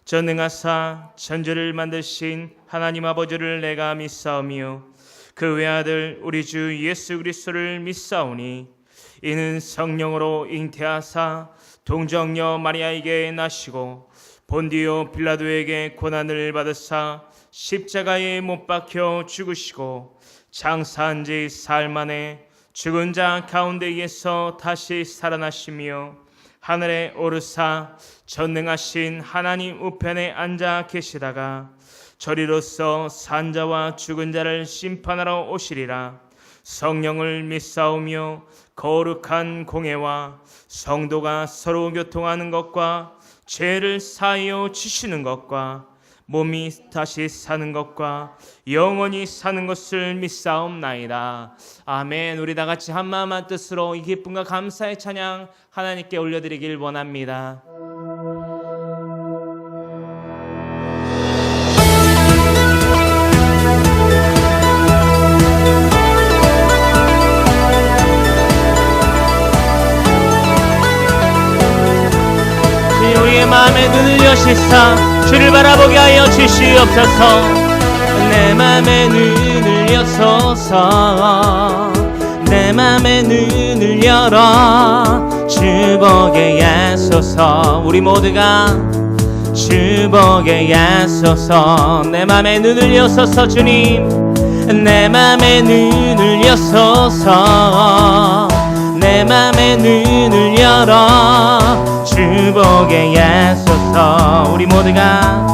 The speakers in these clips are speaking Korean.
전능하사 천지를 만드신 하나님 아버지를 내가 믿사오며 그 외아들 우리 주 예수 그리스도를 믿사오니 이는 성령으로 잉태하사 동정녀 마리아에게 나시고 본디오 빌라도에게 고난을 받으사 십자가에 못 박혀 죽으시고 장사한 지 사흘 만에 죽은 자 가운데에서 다시 살아나시며 하늘에 오르사 전능하신 하나님 우편에 앉아 계시다가 저리로서 산자와 죽은 자를 심판하러 오시리라. 성령을 믿사오며 거룩한 공회와 성도가 서로 교통하는 것과 죄를 사하여 주시는 것과 몸이 다시 사는 것과 영원히 사는 것을 믿사옵나이다. 아멘. 우리 다 같이 한마음 한뜻으로 이 기쁨과 감사의 찬양 하나님께 올려드리길 원합니다. 우리의 마음에 눈을 여시사 주를 바라보게 하여 주시옵소서. 내 맘에 눈을 여소서. 내 맘에 눈을 열어 주 보게 하소서. 우리 모두가 주 보게 하소서. 내 맘에 눈을 여소서. 주님 내 맘에 눈을 여소서. 내 맘에 눈을 열어 주 보게 하소서. 우리 모두가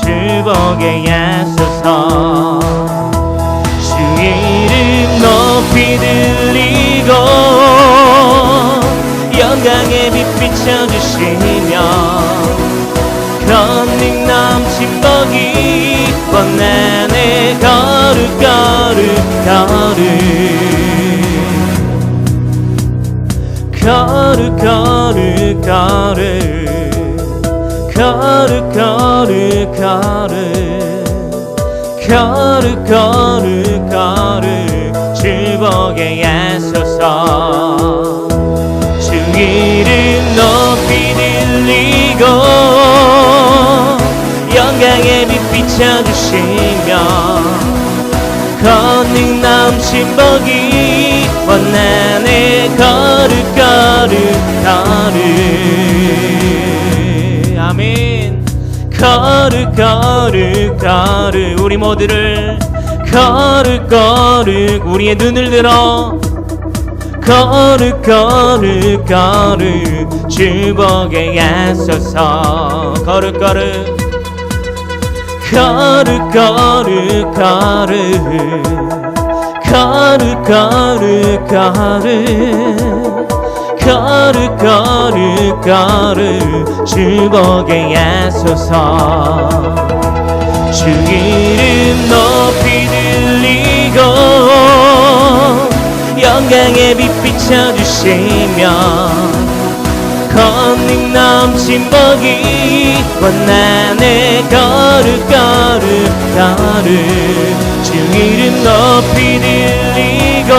주 보게 하소서. 주 이름 높이 들리고 영광의 빛 비춰주시며 권능 넘친 복이 원한의 거룩 거룩 거룩 거룩 거룩 거룩 거룩 거룩 거룩 주 보게 하소서. 주 이름 높이 들리고 영광의 빛 비춰주시며 권능 넘친 복이 원한의 거룩 거룩 거룩 아멘. 거룩 거룩 거룩 우리 모두를 거룩 거룩 우리의 눈을 들어 거룩 거룩 거룩 주 보게 하소서. 거룩 거룩 거룩 거룩 거룩 거룩 거룩 거룩 거룩 주 보게 하소서. 주 이름 높이 들리고 영광의 빛 비춰주시며 권능 넘친 복이 원한의 거룩 거룩 거룩 주 이름 높이 들리고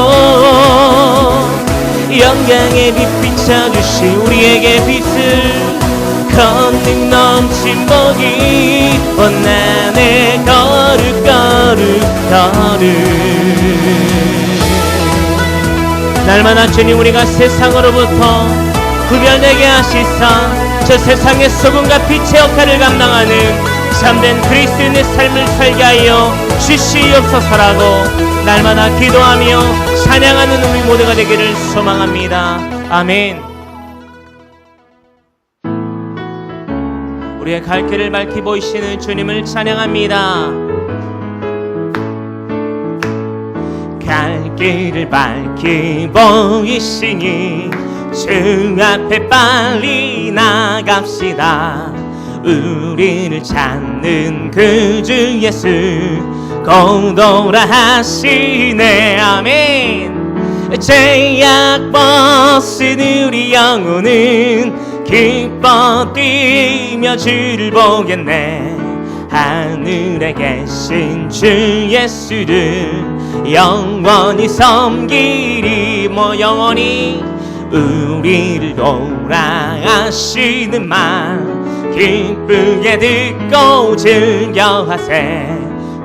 영광의 빛 비춰주시 우리에게 빛을 권능 넘친 복이 원한의 거룩 거룩 거룩 날마다 주님 우리가 세상으로부터 구별되게 하시사 저 세상의 소금과 빛의 역할을 감당하는 참된 그리스도인의 삶을 살게 하여 주시옵소서라고 날마다 기도하며 찬양하는 우리 모두가 되기를 소망합니다. 아멘. 우리의 갈 길을 밝히 보이시는 주님을 찬양합니다. 갈 길을 밝히 보이시니 주 앞에 빨리 나갑시다. 우리를 찾는 그 주 예수 곧 오라 하시네. 아멘. 죄악 벗은 우리 영혼은 기뻐 뛰며 주를 보겠네. 하늘에 계신 주 예수를 영원히 섬기리. 영원히 우리를 오라 하시는 말 기쁘게 듣고 즐겨하세.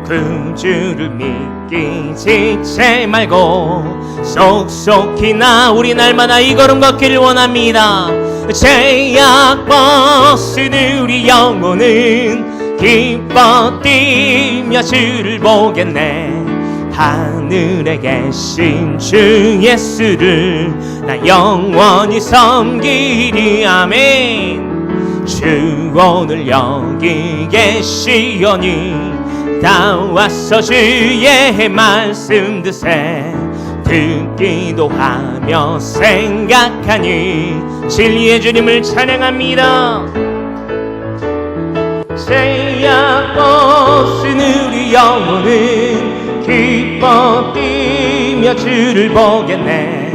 구주를 믿기 지체 말고 속속히나 우리 날마다 이 걸음 걷기를 원합니다. 죄악 벗은 우리 영혼은 기뻐 뛰며 주를 보겠네. 하늘에 계신 주 예수를 나 영원히 섬기리. 아멘. 주 오늘 여기 계시오니 다 와서 주의 말씀 드세. 듣기도 하며 생각하니 진리의 주님을 찬양합니다. 죄악 벗은 우리 영혼은 기뻐 뛰며 주를 보겠네.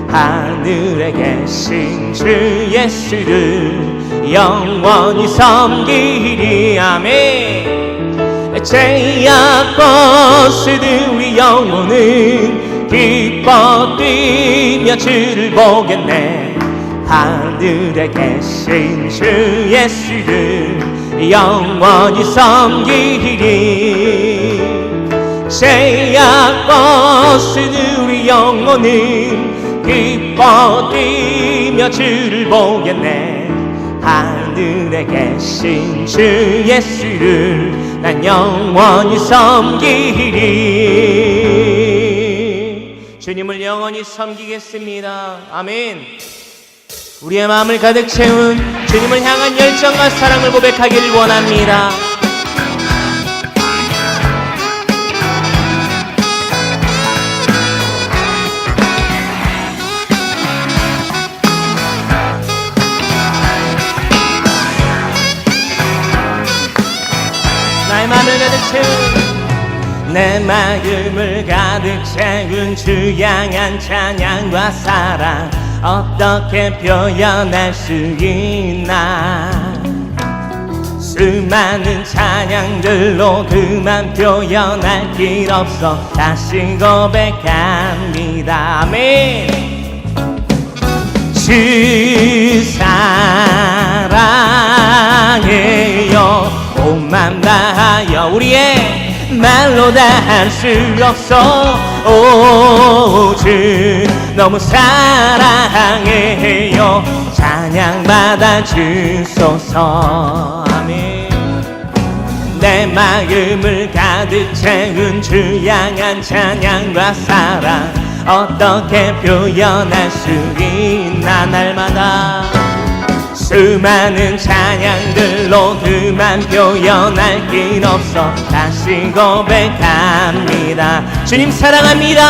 하늘에 계신 주 예수를 영원히 섬기리. 아멘. 죄악 벗은 우리 영혼은 기뻐 뛰며 주를 보겠네. 하늘에 계신 주 예수를 영원히 섬기리. 죄악 벗은 우리 영혼은 기뻐 뛰며 주를 보겠네. 하늘에 계신 주 예수를 난 영원히 섬기리. 주님을 영원히 섬기겠습니다. 아멘. 우리의 마음을 가득 채운 주님을 향한 열정과 사랑을 고백하기를 원합니다. 나의 마음을 가득 채운 내 마음을 가득 채운 주 향한 찬양과 사랑 어떻게 표현할 수 있나. 수많은 찬양들로 그만 표현할 길 없어 다시 고백합니다. 아멘. 주 사랑해요. 온맘 다하여 우리의 말로 다 할 수 없어. 오 주 너무 사랑해요. 찬양 받아 주소서. 아멘. 내 마음을 가득 채운 주 향한 찬양과 사랑 어떻게 표현할 수 있나. 날마다 수많은 찬양들로 그만 표현할 길 없어 다시 고백합니다. 주님 사랑합니다.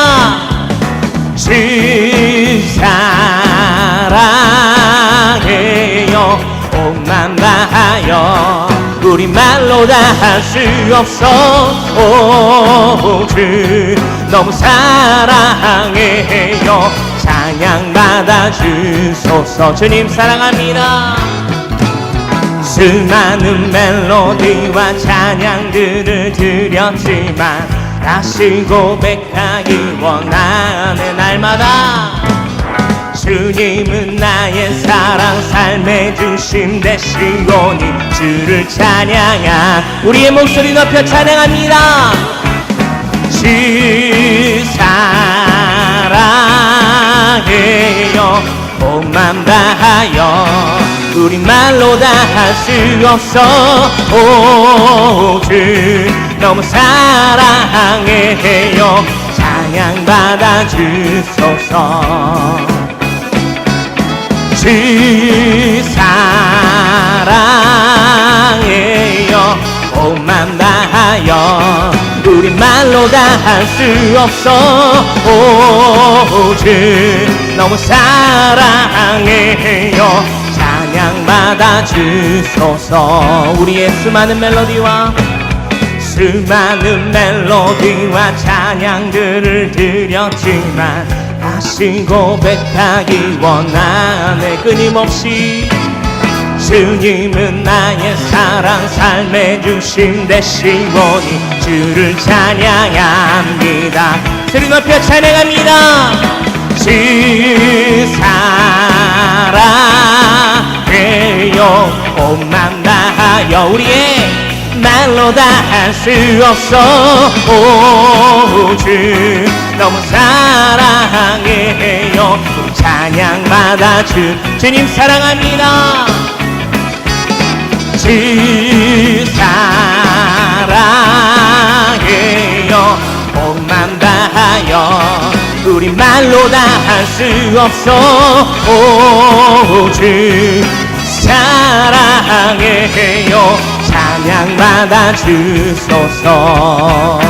주 사랑해요. 온맘 다하여 우리 말로 다 할 수 없어. 오 주 너무 사랑해요. 찬양 받아 주소서. 주님 사랑합니다. 수많은 멜로디와 찬양들을 드렸지만 다시 고백하기 원하네. 날마다 주님은 나의 사랑 삶의 중심 되시오니 주를 찬양한 우리의 목소리 높여 찬양합니다. 주 사랑해요. 온맘 다하여 우리 말로 다 할 수 없어. 오 주 너무 사랑해요. 찬양 받아 주소서. 주 사랑해요. 온맘 다하여 우리 말로 다 할 수 없어. 오 주 너무 사랑해요. 찬양 받아 주소서. 우리의 수많은 멜로디와 찬양들을 드렸지만 다시 고백하기 원하네. 끊임없이 주님은 나의 사랑 삶의 중심 되시오니 주를 찬양합니다. 소리 높여 찬양합니다. 주 사랑해요. 옷만 다하여 우리의 말로 다 할 수 없어. 오 주 너무 사랑해요. 찬양 받아 주님 사랑합니다. 주 사랑해요. 옷만 다하여 우리 말로 다 할 수 없어. 오 주 사랑해요. 찬양 받아 주소서.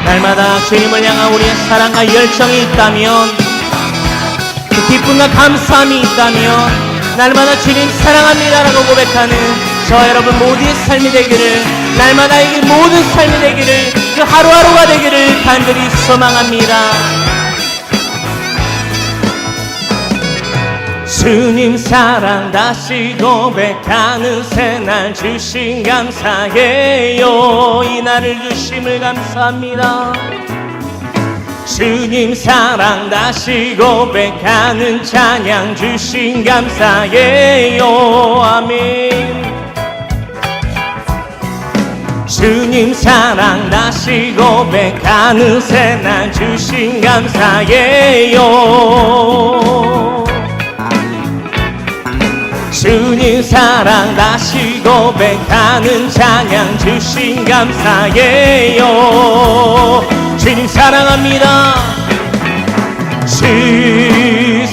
날마다 주님을 향한 우리의 사랑과 열정이 있다면, 그 기쁨과 감사함이 있다면 날마다 주님 사랑합니다라고 고백하는 저 여러분 모두의 삶이 되기를, 날마다의 그 모든 삶이 되기를, 그 하루하루가 되기를 간절히 소망합니다. 주님 사랑 다시 고백하는 새날 주신 감사해요. 이 날을 주심을 감사합니다. 주님 사랑 다시 고백하는 찬양 주신 감사해요. 아멘. 주님 사랑 다시 고백하는 새날 주신 감사해요. 주님 사랑 다시 고백하는 찬양 주신 감사해요. 주님 사랑합니다. 주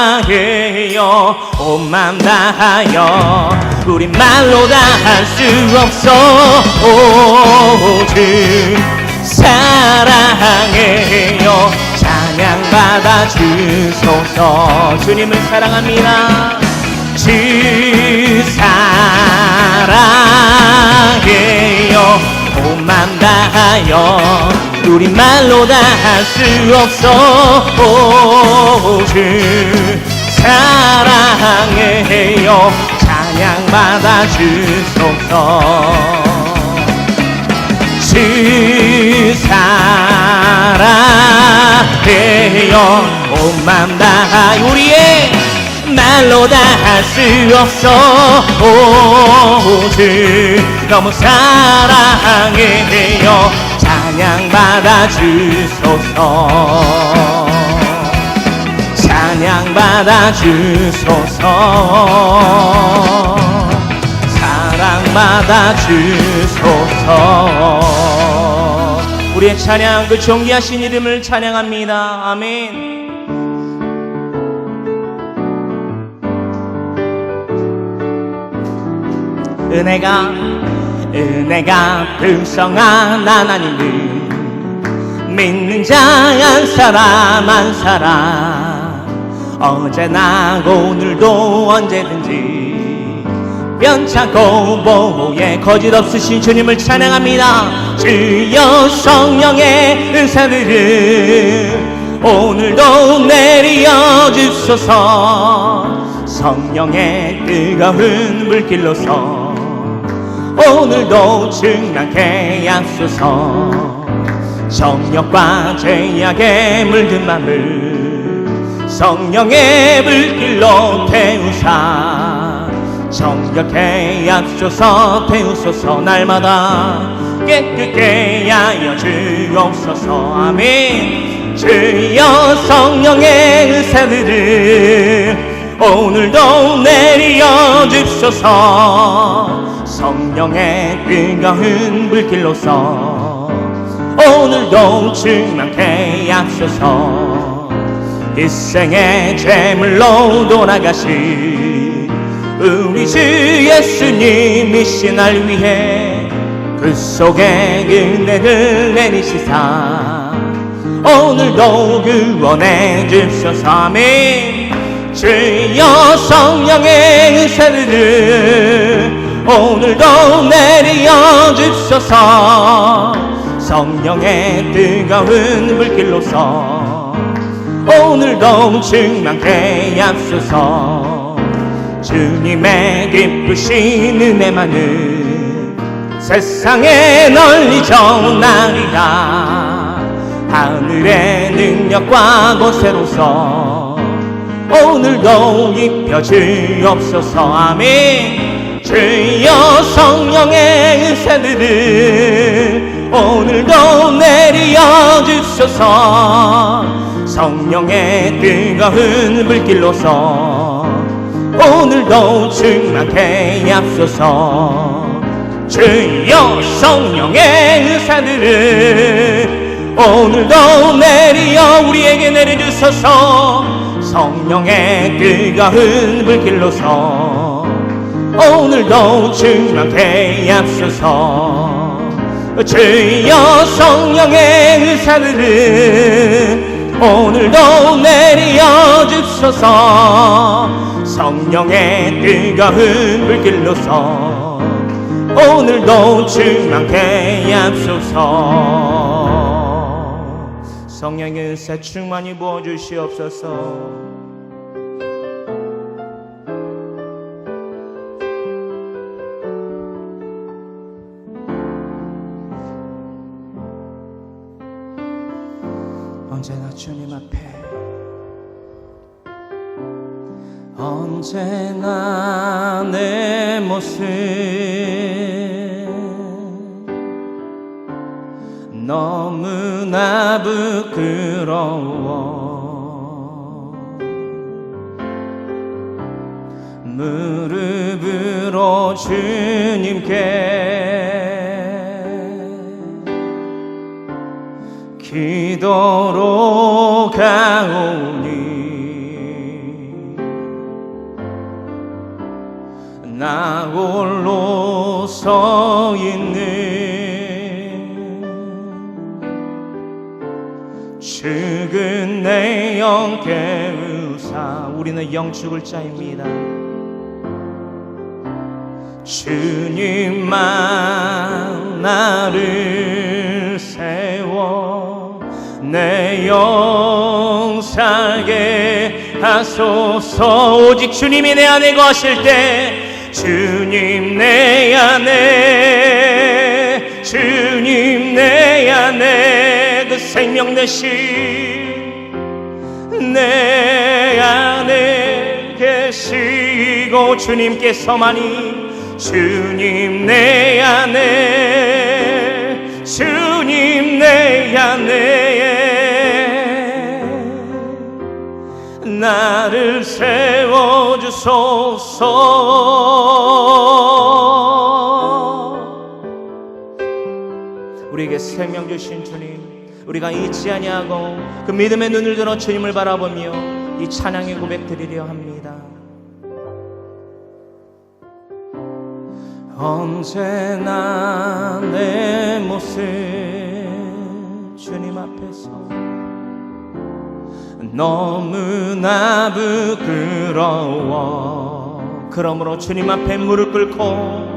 사랑해요. 옷만 다하여 우리 말로 다 할 수 없어. 오 주 사랑해요. 찬양 받아 주소서. 주님을 사랑합니다. 주 사랑해요. 옷만 다하여 우리 말로 다 할 수 없어. 오 주 사랑해요. 찬양 받아 주소서. 주 사랑해요. 옷만 다하여 우리의 말로 다 할 수 없어. 오 주 너무 사랑해요. 찬양 받아 주소서. 찬양 받아 주소서. 사랑 받아 주소서. 우리의 찬양 그 존귀하신 이름을 찬양합니다. 아멘. 은혜가 풍성한 하나님을 믿는 자 한 사람 어제나 오늘도 언제든지 변찮고 보호에 거짓 없으신 주님을 찬양합니다. 주여 성령의 은사들을 오늘도 내려 주소서. 성령의 뜨거운 불길로서 오늘도 충만케 하소서. 정욕과 죄악에 물든 맘을 성령의 불길로 태우사 정결케 하소서. 태우소서. 날마다 깨끗게 하여 주옵소서. 아멘. 주여 성령의 은사들을 오늘도 내려 주소서. 성령의 뜨거운 불길로서 오늘도 충만케 하소서. 일생의 죄물로 돌아가신 우리 주 예수님이신 날 위해 그 속에 은혜를 내리시사 오늘도 구원해 주소서. 아멘. 주여 성령의 은사들을 오늘도 내려 주소서. 성령의 뜨거운 불길로서 오늘도 충만케 하소서. 주님의 기쁘신 은혜만은 세상에 널리 전하리라. 하늘의 능력과 권세로서 오늘도 입혀 주옵소서. 아멘. 주여 성령의 은사들을 오늘도 내려 주소서. 성령의 뜨거운 불길로서 오늘도 충만케 하소서. 주여 성령의 은사들을 오늘도 내려 우리에게 내려주소서. 성령의 뜨거운 불길로서 오늘도 충만케 하소서. 주여 성령의 은사들을 오늘도 내려 주소서. 성령의 뜨거운 불길로서 오늘도 충만케 하소서. 성령의 은사 충만히 부어주시옵소서. 언제나 주님 앞에, 언제나 내 모습 너무나 부끄러워. 무릎으로 주님께 기도로 가오니 나 홀로 서 있는 죽은 내 영 깨우사. 우리는 영 죽을 자입니다. 주님만 나를 세워 내 영 살게 하소서. 오직 주님이 내 안에 거하실 때, 주님 내 안에, 주님 내 안에 그 생명 되신 내 안에 계시고 주님께서만이 주님 내 안에, 주님 내 안에 나를 세워주소서. 우리에게 생명 주신 주님, 우리가 잊지 아니하고 그 믿음의 눈을 들어 주님을 바라보며 이 찬양의 고백 드리려 합니다. 언제나 내 모습 주님 앞에서 너무나 부끄러워. 그러므로 주님 앞에 무릎 꿇고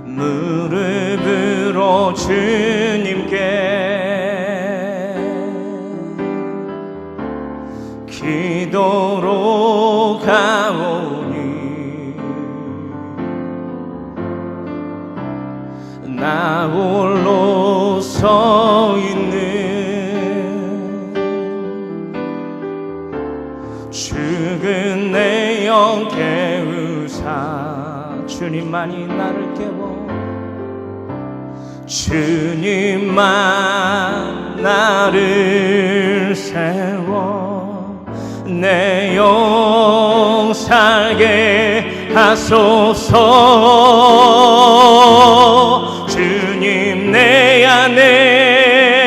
무릎으로 주님께 기도로 가오니 나 홀로 서 있는 죽은 내 영 깨우사. 주님만이 나를 깨워, 주님만 나를 세워 내 영 살게 하소서. 주님 내 안에,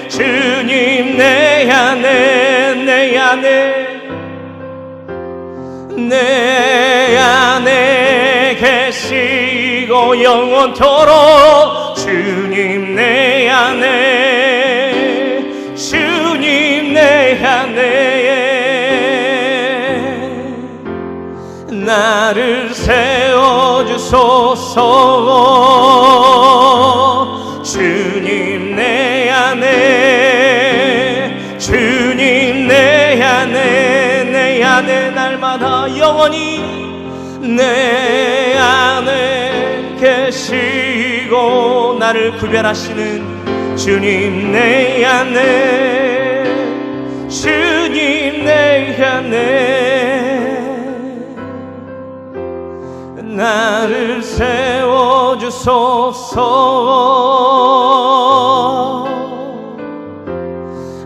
주님 내 안에, 내 안에, 내 안에 계시고 영원토록 주님 내 안에, 주님 내 안에 나를 세워주소서. 주님 내 안에, 주님 내 안에, 내 안에 날마다 영원히 내 안에 계시고 나를 구별하시는 주님 내 안에, 주님 내 안에 나를 세워주소서.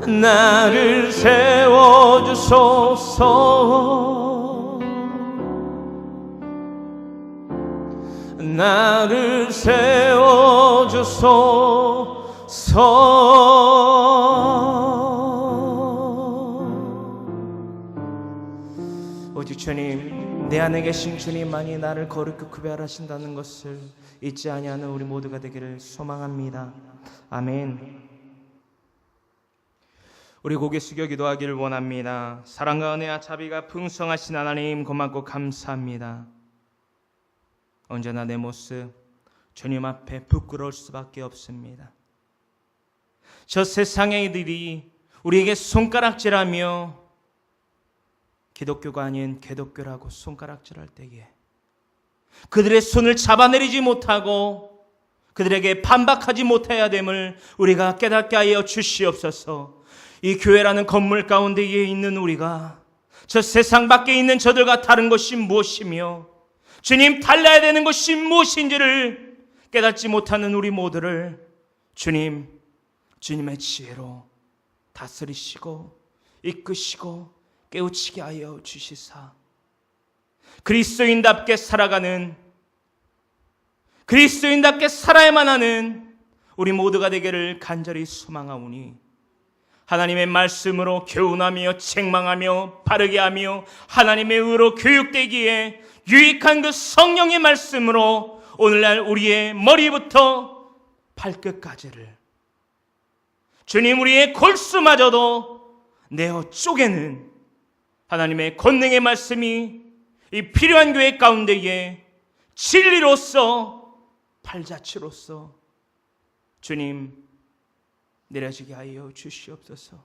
나를 세워주소서. 나를 세워주소서. 오직 주님, 내 안에 계신 주님만이 나를 거룩히 구별하신다는 것을 잊지 아니하는 우리 모두가 되기를 소망합니다. 아멘. 우리 고개 숙여 기도하기를 원합니다. 사랑과 은혜와 자비가 풍성하신 하나님 고맙고 감사합니다. 언제나 내 모습 주님 앞에 부끄러울 수밖에 없습니다. 저 세상의 이들이 우리에게 손가락질하며 기독교가 아닌 개독교라고 손가락질할 때에 그들의 손을 잡아내리지 못하고 그들에게 반박하지 못해야 됨을 우리가 깨닫게 하여 주시옵소서. 이 교회라는 건물 가운데에 있는 우리가 저 세상 밖에 있는 저들과 다른 것이 무엇이며 주님 달라야 되는 것이 무엇인지를 깨닫지 못하는 우리 모두를 주님, 주님의 지혜로 다스리시고 이끄시고 깨우치게 하여 주시사 그리스도인답게 살아가는, 그리스도인답게 살아야만 하는 우리 모두가 되기를 간절히 소망하오니 하나님의 말씀으로 교훈하며 책망하며 바르게 하며 하나님의 의로 교육되기에 유익한 그 성령의 말씀으로 오늘날 우리의 머리부터 발끝까지를 주님 우리의 골수마저도 내어 쪼개는 하나님의 권능의 말씀이 이 필요한 교회 가운데에 진리로서 팔자취로서 주님 내려지게 하여 주시옵소서.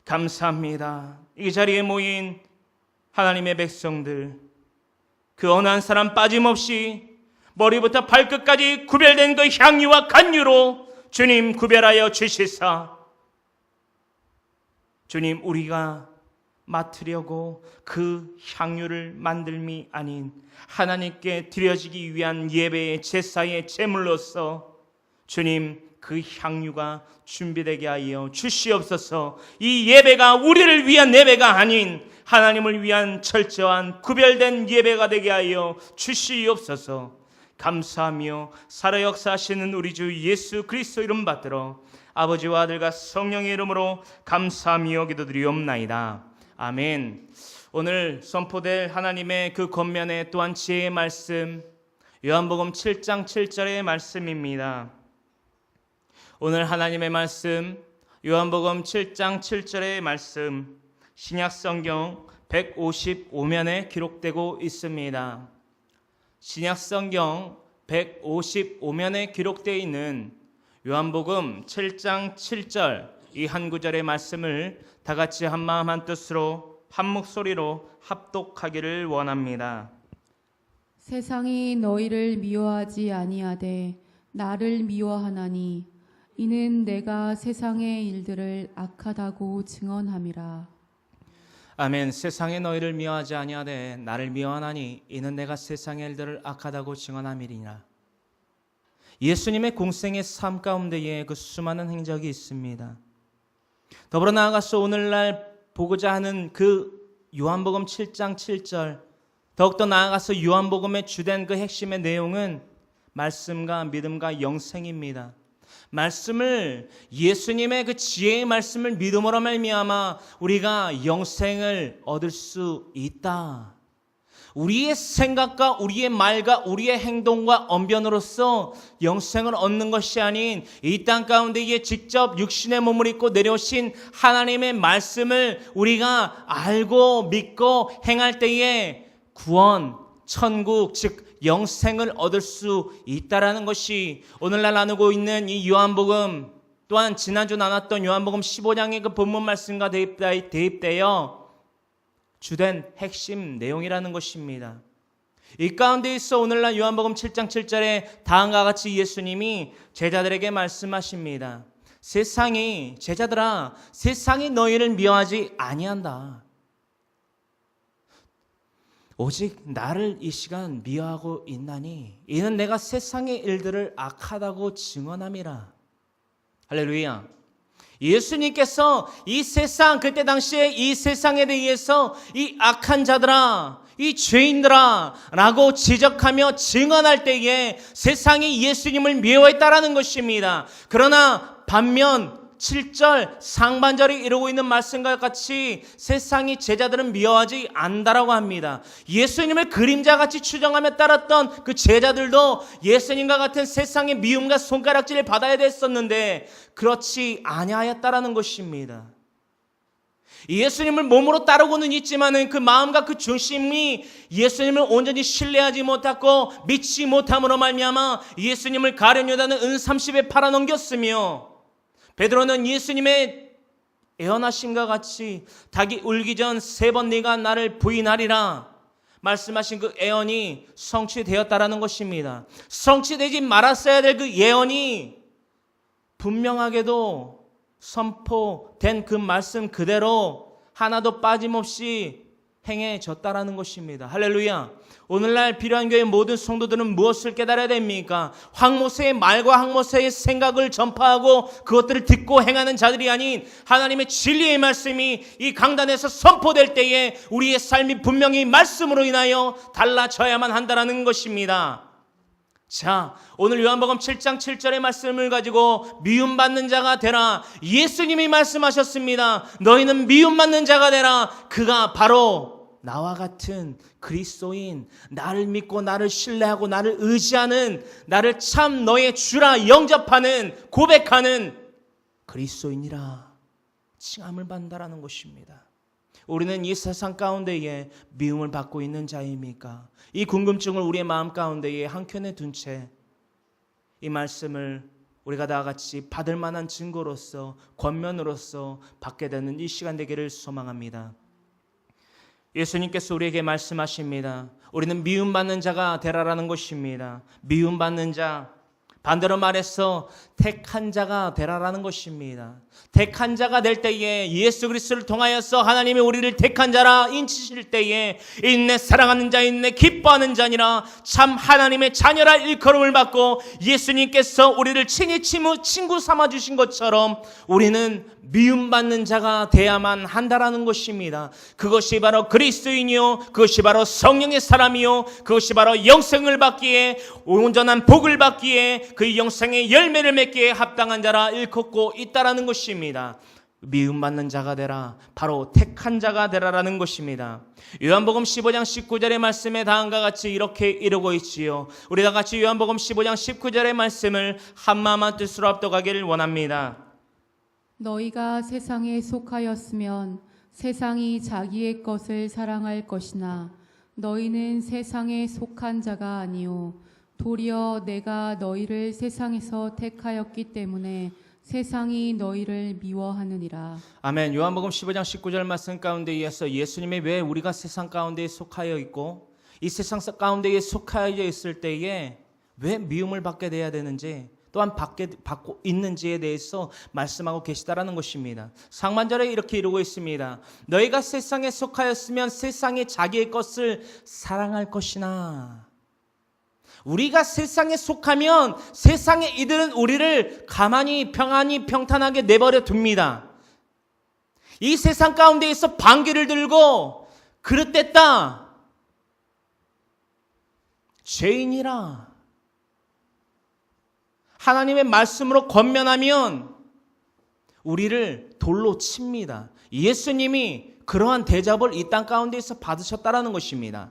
감사합니다. 이 자리에 모인 하나님의 백성들, 그 어느 한 사람 빠짐없이 머리부터 발끝까지 구별된 그 향유와 간유로 주님 구별하여 주시사 주님 우리가 맡으려고 그 향유를 만들미 아닌 하나님께 드려지기 위한 예배의 제사의 제물로서 주님 그 향유가 준비되게 하여 주시옵소서. 이 예배가 우리를 위한 예배가 아닌 하나님을 위한 철저한 구별된 예배가 되게 하여 주시옵소서. 감사하며 살아 역사하시는 우리 주 예수 그리스도 이름 받들어 아버지와 아들과 성령의 이름으로 감사하며 기도드리옵나이다. 아멘. 오늘 선포될 하나님의 그 권면의 또한 지혜의 말씀 요한복음 7장 7절의 말씀입니다. 오늘 하나님의 말씀 요한복음 7장 7절의 말씀 신약성경 155면에 기록되고 있습니다. 신약성경 155면에 기록되어 있는 요한복음 7장 7절 이 한 구절의 말씀을 다 같이 한 마음 한 뜻으로 한 목소리로 합독하기를 원합니다. 세상이 너희를 미워하지 아니하되 나를 미워하나니 이는 내가 세상의 일들을 악하다고 증언함이라. 아멘. 세상에 너희를 미워하지 아니하되 나를 미워하나니 이는 내가 세상의 일들을 악하다고 증언함이니라. 예수님의 공생의 삶 가운데에 그 수많은 행적이 있습니다. 더불어 나아가서 오늘날 보고자 하는 그 요한복음 7장 7절 더욱더 나아가서 요한복음의 주된 그 핵심의 내용은 말씀과 믿음과 영생입니다. 말씀을 예수님의 그 지혜의 말씀을 믿음으로 말미암아 우리가 영생을 얻을 수 있다. 우리의 생각과 우리의 말과 우리의 행동과 언변으로서 영생을 얻는 것이 아닌 이 땅 가운데에 직접 육신의 몸을 입고 내려오신 하나님의 말씀을 우리가 알고 믿고 행할 때에 구원, 천국, 즉 영생을 얻을 수 있다라는 것이 오늘날 나누고 있는 이 요한복음 또한 지난주 나눴던 요한복음 15장의 그 본문 말씀과 대입되어 주된 핵심 내용이라는 것입니다. 이 가운데 있어 오늘날 요한복음 7장 7절에 다음과 같이 예수님이 제자들에게 말씀하십니다. 세상이 제자들아 세상이 너희를 미워하지 아니한다. 오직 나를 이 시간 미워하고 있나니 이는 내가 세상의 일들을 악하다고 증언함이라. 할렐루야. 예수님께서 이 세상 그때 당시에 이 세상에 대해서 이 악한 자들아 이 죄인들아 라고 지적하며 증언할 때에 세상이 예수님을 미워했다라는 것입니다. 그러나 반면 7절 상반절이 이루고 있는 말씀과 같이 세상이 제자들은 미워하지 않는다라고 합니다. 예수님을 그림자같이 추정하며 따랐던 그 제자들도 예수님과 같은 세상의 미움과 손가락질을 받아야 됐었는데 그렇지 아니하였다라는 것입니다. 예수님을 몸으로 따르고는 있지만은 그 마음과 그 중심이 예수님을 온전히 신뢰하지 못하고 믿지 못함으로 말미암아 예수님을 가룟유다는 은 30에 팔아넘겼으며 베드로는 예수님의 예언하심과 같이 닭이 울기 전 3번 네가 나를 부인하리라 말씀하신 그 예언이 성취되었다라는 것입니다. 성취되지 말았어야 될 그 예언이 분명하게도 선포된 그 말씀 그대로 하나도 빠짐없이 행해졌다라는 것입니다. 할렐루야. 오늘날 필요한 교회 모든 성도들은 무엇을 깨달아야 됩니까? 황모세의 말과 황모세의 생각을 전파하고 그것들을 듣고 행하는 자들이 아닌 하나님의 진리의 말씀이 이 강단에서 선포될 때에 우리의 삶이 분명히 말씀으로 인하여 달라져야만 한다는 것입니다. 자, 오늘 요한복음 7장 7절의 말씀을 가지고 미움받는 자가 되라. 예수님이 말씀하셨습니다. 너희는 미움받는 자가 되라. 그가 바로 나와 같은 그리스도인, 나를 믿고 나를 신뢰하고 나를 의지하는, 나를 참 너의 주라 영접하는, 고백하는 그리스도인이라 칭함을 받는다라는 것입니다. 우리는 이 세상 가운데에 미움을 받고 있는 자입니까? 이 궁금증을 우리의 마음 가운데에 한켠에 둔 채 이 말씀을 우리가 다 같이 받을 만한 증거로서 권면으로서 받게 되는 이 시간 되기를 소망합니다. 예수님께서 우리에게 말씀하십니다. 우리는 미움받는 자가 되라라는 것입니다. 미움받는 자, 반대로 말해서 택한 자가 되라라는 것입니다. 택한 자가 될 때에 예수 그리스도를 통하여서 하나님이 우리를 택한 자라 인치실 때에 인내 사랑하는 자 인내 기뻐하는 자니라 참 하나님의 자녀라 일컬음을 받고 예수님께서 우리를 친히 친구 삼아주신 것처럼 우리는 미움받는 자가 돼야만 한다라는 것입니다. 그것이 바로 그리스도인이요 그것이 바로 성령의 사람이요 그것이 바로 영생을 받기에 온전한 복을 받기에 그 영생의 열매를 맺기에 합당한 자라 일컫고 있다라는 것입니다. 미움받는 자가 되라 바로 택한 자가 되라라는 것입니다. 요한복음 15장 19절의 말씀에 다음과 같이 이렇게 이루고 있지요. 우리 다 같이 요한복음 15장 19절의 말씀을 한마음 한뜻으로 합독하기를 원합니다. 너희가 세상에 속하였으면 세상이 자기의 것을 사랑할 것이나 너희는 세상에 속한 자가 아니요 도리어 내가 너희를 세상에서 택하였기 때문에 세상이 너희를 미워하느니라. 아멘. 요한복음 15장 19절 말씀 가운데 이어서 예수님이 왜 우리가 세상 가운데에 속하여 있고 이 세상 가운데에 속하여 있을 때에 왜 미움을 받게 돼야 되는지 또한 받고 있는지에 대해서 말씀하고 계시다라는 것입니다. 상반절에 이렇게 이루고 있습니다. 너희가 세상에 속하였으면 세상이 자기의 것을 사랑할 것이나 우리가 세상에 속하면 세상의 이들은 우리를 가만히 평안히 평탄하게 내버려 둡니다. 이 세상 가운데에서 방귀를 들고 그릇됐다 죄인이라 하나님의 말씀으로 권면하면 우리를 돌로 칩니다. 예수님이 그러한 대접을 이 땅 가운데에서 받으셨다라는 것입니다.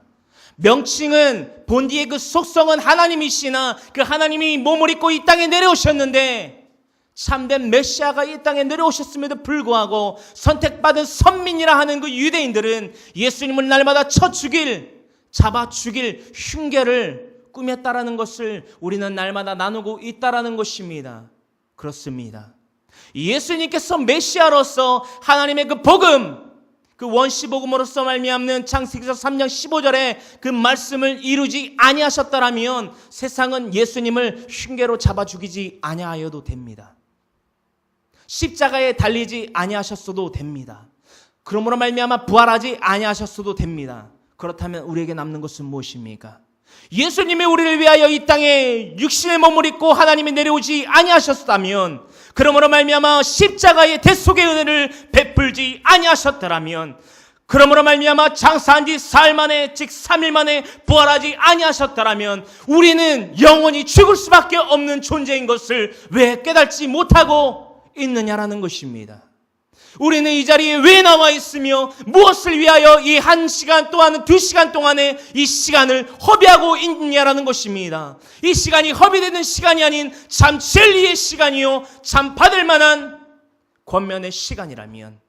명칭은 본디의 그 속성은 하나님이시나 그 하나님이 몸을 입고 이 땅에 내려오셨는데 참된 메시아가 이 땅에 내려오셨음에도 불구하고 선택받은 선민이라 하는 그 유대인들은 예수님을 날마다 쳐 죽일, 잡아 죽일 흉계를 꾸몄다라는 것을 우리는 날마다 나누고 있다라는 것입니다. 그렇습니다. 예수님께서 메시아로서 하나님의 그 복음, 그 원시복음으로서 말미암는 창세기서 3장 15절에 그 말씀을 이루지 아니하셨다라면 세상은 예수님을 흉계로 잡아 죽이지 아니하여도 됩니다. 십자가에 달리지 아니하셨어도 됩니다. 그러므로 말미암아 부활하지 아니하셨어도 됩니다. 그렇다면 우리에게 남는 것은 무엇입니까? 예수님이 우리를 위하여 이 땅에 육신의 몸을 입고 하나님이 내려오지 아니하셨다면, 그러므로 말미암아 십자가의 대속의 은혜를 베풀지 아니하셨더라면, 그러므로 말미암아 장사한 지 사흘 만에 즉 3일 만에 부활하지 아니하셨더라면 우리는 영원히 죽을 수밖에 없는 존재인 것을 왜 깨닫지 못하고 있느냐라는 것입니다. 우리는 이 자리에 왜 나와 있으며 무엇을 위하여 이 1시간 또한 2시간 동안에 이 시간을 허비하고 있느냐라는 것입니다. 이 시간이 허비되는 시간이 아닌 참 진리의 시간이요 참 받을 만한 권면의 시간이라면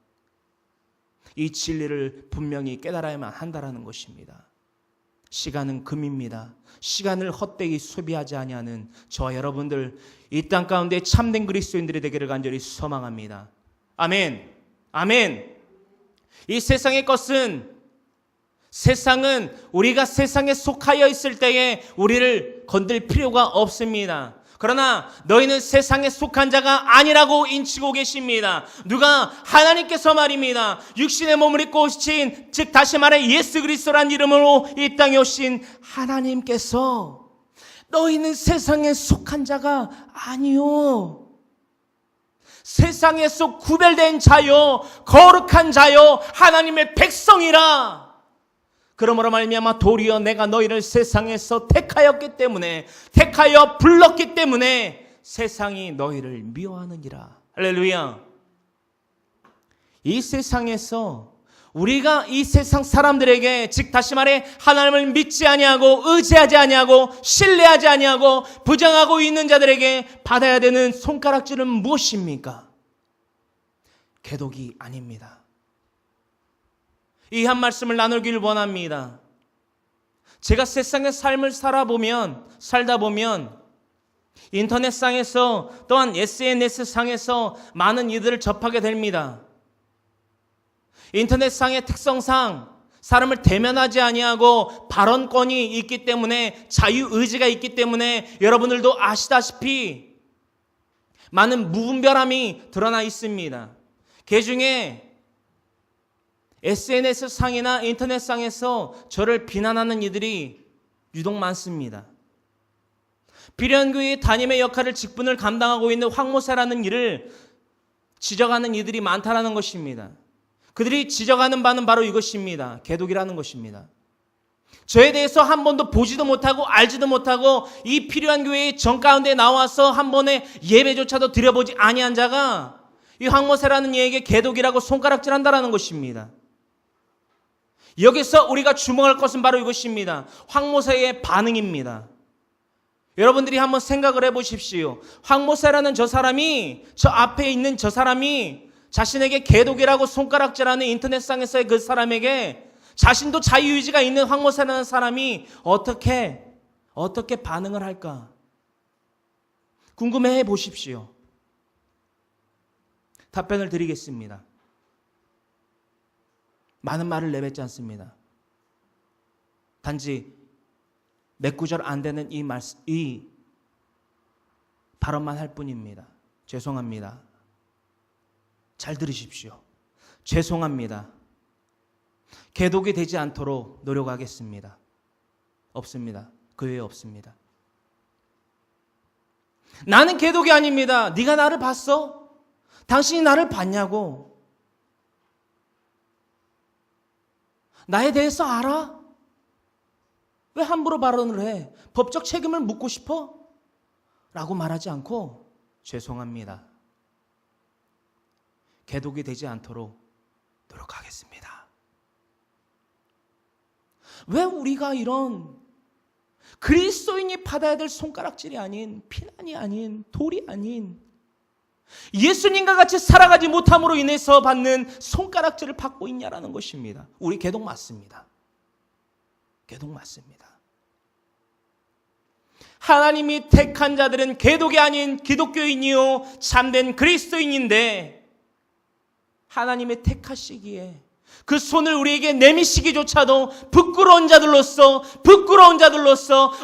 이 진리를 분명히 깨달아야만 한다라는 것입니다. 시간은 금입니다. 시간을 헛되이 소비하지 아니하는 저와 여러분들 이 땅 가운데 참된 그리스도인들이 되기를 간절히 소망합니다. 아멘. 아멘. 이 세상의 것은, 세상은 우리가 세상에 속하여 있을 때에 우리를 건들 필요가 없습니다. 그러나 너희는 세상에 속한 자가 아니라고 인치고 계십니다. 누가? 하나님께서 말입니다. 육신의 몸을 입고 오신, 즉 다시 말해 예수 그리스도란 이름으로 이 땅에 오신 하나님께서 너희는 세상에 속한 자가 아니요, 세상에서 구별된 자요 거룩한 자요 하나님의 백성이라. 그러므로 말미암아 도리어 내가 너희를 세상에서 택하였기 때문에, 택하여 불렀기 때문에 세상이 너희를 미워하느니라. 할렐루야. 이 세상에서 우리가 이 세상 사람들에게, 즉 다시 말해 하나님을 믿지 아니하고 의지하지 아니하고 신뢰하지 아니하고 부정하고 있는 자들에게 받아야 되는 손가락질은 무엇입니까? 개독이 아닙니다. 이 한 말씀을 나누기를 원합니다. 제가 세상의 삶을 살다 보면 인터넷상에서 또한 SNS상에서 많은 이들을 접하게 됩니다. 인터넷상의 특성상 사람을 대면하지 아니하고 발언권이 있기 때문에, 자유의지가 있기 때문에 여러분들도 아시다시피 많은 무분별함이 드러나 있습니다. 그중에 SNS상이나 인터넷상에서 저를 비난하는 이들이 유독 많습니다. 비련교회 담임의 역할을 직분을 감당하고 있는 황모사라는 일을 지적하는 이들이 많다라는 것입니다. 그들이 지적하는 바는 바로 이것입니다. 개독이라는 것입니다. 저에 대해서 한 번도 보지도 못하고 알지도 못하고 이 필요한 교회의 정 가운데 나와서 한 번의 예배조차도 드려보지 아니한 자가 이 황모사라는 이에게 개독이라고 손가락질한다라는 것입니다. 여기서 우리가 주목할 것은 바로 이것입니다. 황모사의 반응입니다. 여러분들이 한번 생각을 해보십시오. 황모사라는 저 사람이, 저 앞에 있는 저 사람이 자신에게 개독이라고 손가락질하는 인터넷상에서의 그 사람에게 자신도 자유의지가 있는 황모사라는 사람이 어떻게 반응을 할까? 궁금해해 보십시오. 답변을 드리겠습니다. 많은 말을 내뱉지 않습니다. 단지 몇 구절 안 되는 이 발언만 할 뿐입니다. 죄송합니다. 잘 들으십시오. 죄송합니다. 개독이 되지 않도록 노력하겠습니다. 없습니다. 그 외에 없습니다. 나는 개독이 아닙니다. 네가 나를 봤어? 당신이 나를 봤냐고? 나에 대해서 알아? 왜 함부로 발언을 해? 법적 책임을 묻고 싶어? 라고 말하지 않고 죄송합니다. 개독이 되지 않도록 노력하겠습니다. 왜 우리가 이런 그리스도인이 받아야 될 손가락질이 아닌, 비난이 아닌, 돌이 아닌 예수님과 같이 살아가지 못함으로 인해서 받는 손가락질을 받고 있냐라는 것입니다. 우리 개독 맞습니다. 개독 맞습니다. 하나님이 택한 자들은 개독이 아닌 기독교인이요 참된 그리스도인인데, 하나님의 택하시기에 그 손을 우리에게 내미시기조차도 부끄러운 자들로서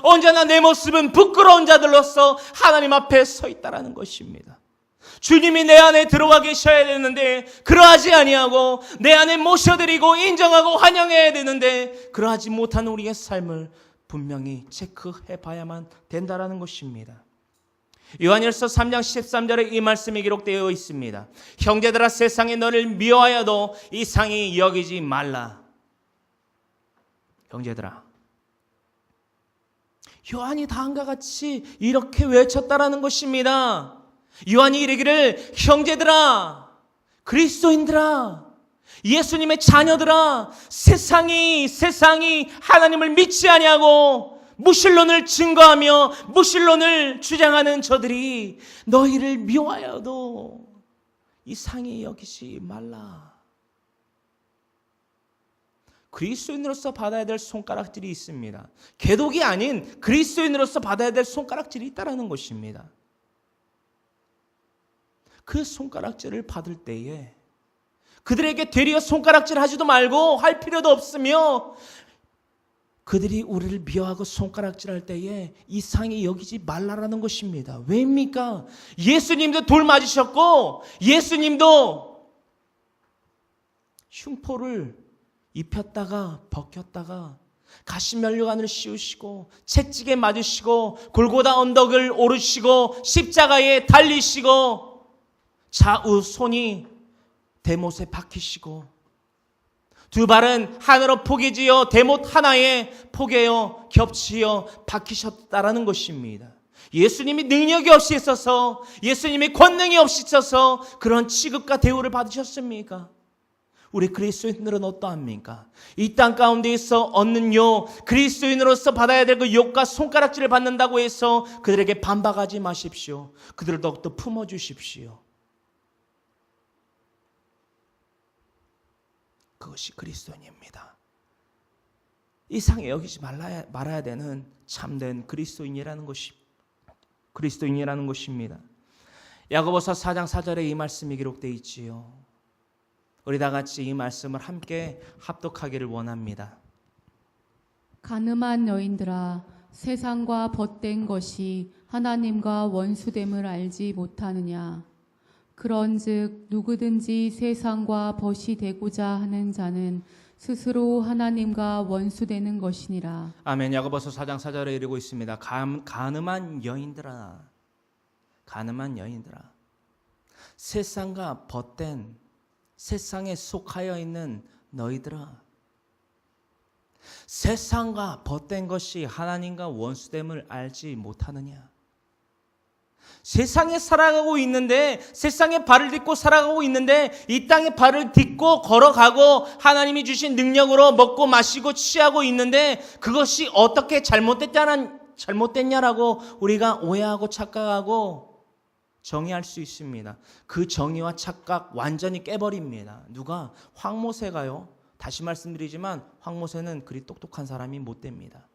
언제나 내 모습은 부끄러운 자들로서 하나님 앞에 서 있다라는 것입니다. 주님이 내 안에 들어와 계셔야 되는데 그러하지 아니하고 내 안에 모셔드리고 인정하고 환영해야 되는데 그러하지 못한 우리의 삶을 분명히 체크해 봐야만 된다라는 것입니다. 요한일서 3장 13절에 이 말씀이 기록되어 있습니다. 형제들아, 세상에 너를 미워하여도 이상히 여기지 말라. 형제들아, 요한이 다음과 같이 이렇게 외쳤다라는 것입니다. 요한이 이르기를 형제들아, 그리스도인들아, 예수님의 자녀들아, 세상이 하나님을 믿지 아니하고 무신론을 증거하며 무신론을 주장하는 저들이 너희를 미워하여도 이상히 여기지 말라. 그리스도인으로서 받아야 될 손가락질이 있습니다. 개독이 아닌 그리스도인으로서 받아야 될 손가락질이 있다는 것입니다. 그 손가락질을 받을 때에 그들에게 되려 손가락질하지도 말고 할 필요도 없으며 그들이 우리를 미워하고 손가락질할 때에 이상히 여기지 말라라는 것입니다. 왜입니까? 예수님도 돌 맞으셨고 예수님도 흉포를 입혔다가 벗겼다가 가시면류관을 씌우시고 채찍에 맞으시고 골고다 언덕을 오르시고 십자가에 달리시고 좌우 손이 대못에 박히시고 두 발은 하늘로 포개지어 대못 하나에 포개어 겹치어 박히셨다라는 것입니다. 예수님이 능력이 없이 있어서 예수님이 권능이 없이 있어서 그런 취급과 대우를 받으셨습니까? 우리 그리스도인들은 어떠합니까? 이 땅 가운데에서 얻는 욕, 그리스도인으로서 받아야 될 그 욕과 손가락질을 받는다고 해서 그들에게 반박하지 마십시오. 그들을 더욱더 품어주십시오. 그것이 그리스도인입니다. 이상히 여기지 말아야 되는 참된 그리스도인이라는 것입니다. 야고보서 4장 4절에 이 말씀이 기록되어 있지요. 우리 다 같이 이 말씀을 함께 합독하기를 원합니다. 가늠한 여인들아, 세상과 벗된 것이 하나님과 원수됨을 알지 못하느냐. 그런즉 누구든지 세상과 벗이 되고자 하는 자는 스스로 하나님과 원수되는 것이니라. 아멘. 야고보서 4장 4절에 이르고 있습니다. 가늠한 여인들아, 세상과 벗된, 세상에 속하여 있는 너희들아, 세상과 벗된 것이 하나님과 원수됨을 알지 못하느냐. 세상에 살아가고 있는데, 세상에 발을 딛고 살아가고 있는데, 이 땅에 발을 딛고 걸어가고 하나님이 주신 능력으로 먹고 마시고 취하고 있는데 그것이 어떻게 잘못됐냐라고 우리가 오해하고 착각하고 정의할 수 있습니다. 그 정의와 착각 완전히 깨버립니다. 누가? 황모세가요. 다시 말씀드리지만 황모세는 그리 똑똑한 사람이 못 됩니다.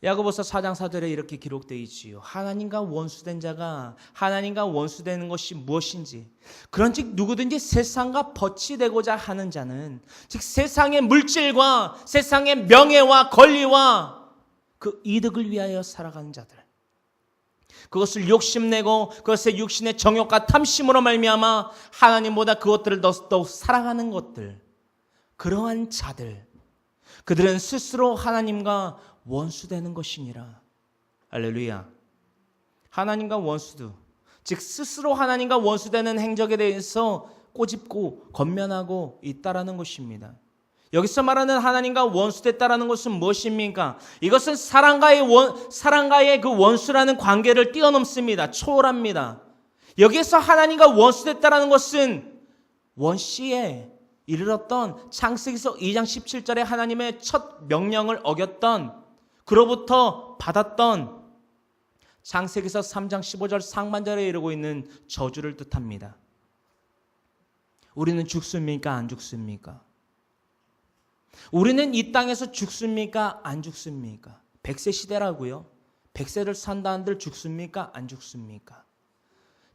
야고보서 4장 4절에 이렇게 기록되어 있지요. 하나님과 원수된 자가 하나님과 원수되는 것이 무엇인지, 그런즉 누구든지 세상과 벗이 되고자 하는 자는, 즉 세상의 물질과 세상의 명예와 권리와 그 이득을 위하여 살아가는 자들, 그것을 욕심내고 그것의 육신의 정욕과 탐심으로 말미암아 하나님보다 그것들을 더욱 사랑하는 것들, 그러한 자들, 그들은 스스로 하나님과 원수되는 것이니라. 할렐루야. 하나님과 원수도, 즉 스스로 하나님과 원수되는 행적에 대해서 꼬집고 겉면하고 있다라는 것입니다. 여기서 말하는 하나님과 원수됐다라는 것은 무엇입니까? 이것은 사랑과의 그 원수라는 관계를 뛰어넘습니다. 초월합니다. 여기에서 하나님과 원수됐다라는 것은 원시에 이르렀던 창세기서 2장 17절에 하나님의 첫 명령을 어겼던, 그로부터 받았던 창세기서 3장 15절 상반절에 이르고 있는 저주를 뜻합니다. 우리는 죽습니까? 안 죽습니까? 우리는 이 땅에서 죽습니까? 안 죽습니까? 100세 시대라고요. 100세를 산다 한들 죽습니까? 안 죽습니까?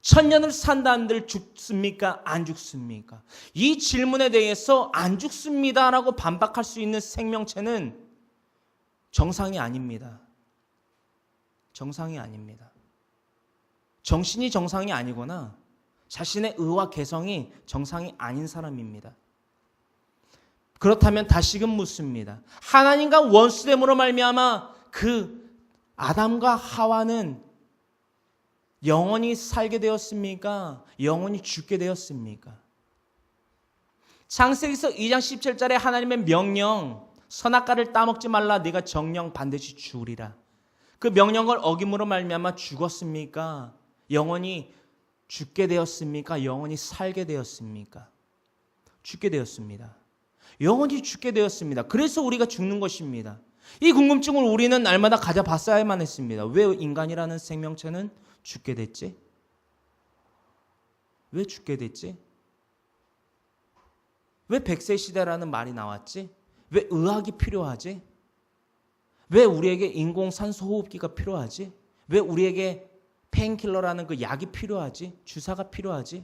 1000년을 산다 한들 죽습니까? 안 죽습니까? 이 질문에 대해서 안 죽습니다라고 반박할 수 있는 생명체는 정상이 아닙니다. 정상이 아닙니다. 정신이 정상이 아니거나 자신의 의와 개성이 정상이 아닌 사람입니다. 그렇다면 다시금 묻습니다. 하나님과 원수됨으로 말미암아 그 아담과 하와는 영원히 살게 되었습니까? 영원히 죽게 되었습니까? 창세기서 2장 17절에 하나님의 명령, 선악과를 따먹지 말라, 네가 정령 반드시 죽으리라. 그 명령을 어김으로 말미암아 죽었습니까? 영원히 죽게 되었습니까? 영원히 살게 되었습니까? 죽게 되었습니다. 영원히 죽게 되었습니다. 그래서 우리가 죽는 것입니다. 이 궁금증을 우리는 날마다 가져봤어야만 했습니다. 왜 인간이라는 생명체는 죽게 됐지? 왜 죽게 됐지? 왜 100세 시대라는 말이 나왔지? 왜 의학이 필요하지? 왜 우리에게 인공산소 호흡기가 필요하지? 왜 우리에게 페인킬러라는 그 약이 필요하지? 주사가 필요하지?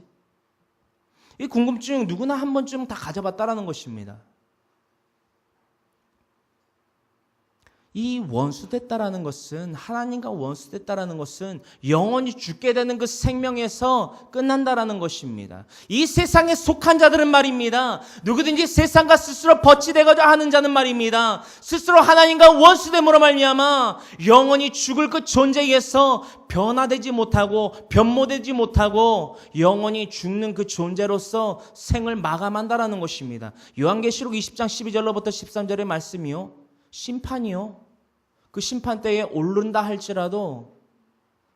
이 궁금증 누구나 한 번쯤 다 가져봤다라는 것입니다. 이 원수됐다라는 것은, 하나님과 원수됐다라는 것은 영원히 죽게 되는 그 생명에서 끝난다라는 것입니다. 이 세상에 속한 자들은 말입니다. 누구든지 세상과 스스로 버치되고자 하는 자는 말입니다. 스스로 하나님과 원수됨으로 말미암아 영원히 죽을 그 존재에서 변화되지 못하고 변모되지 못하고 영원히 죽는 그 존재로서 생을 마감한다라는 것입니다. 요한계시록 20장 12절로부터 13절의 말씀이요, 심판이요, 그 심판 때에 오른다 할지라도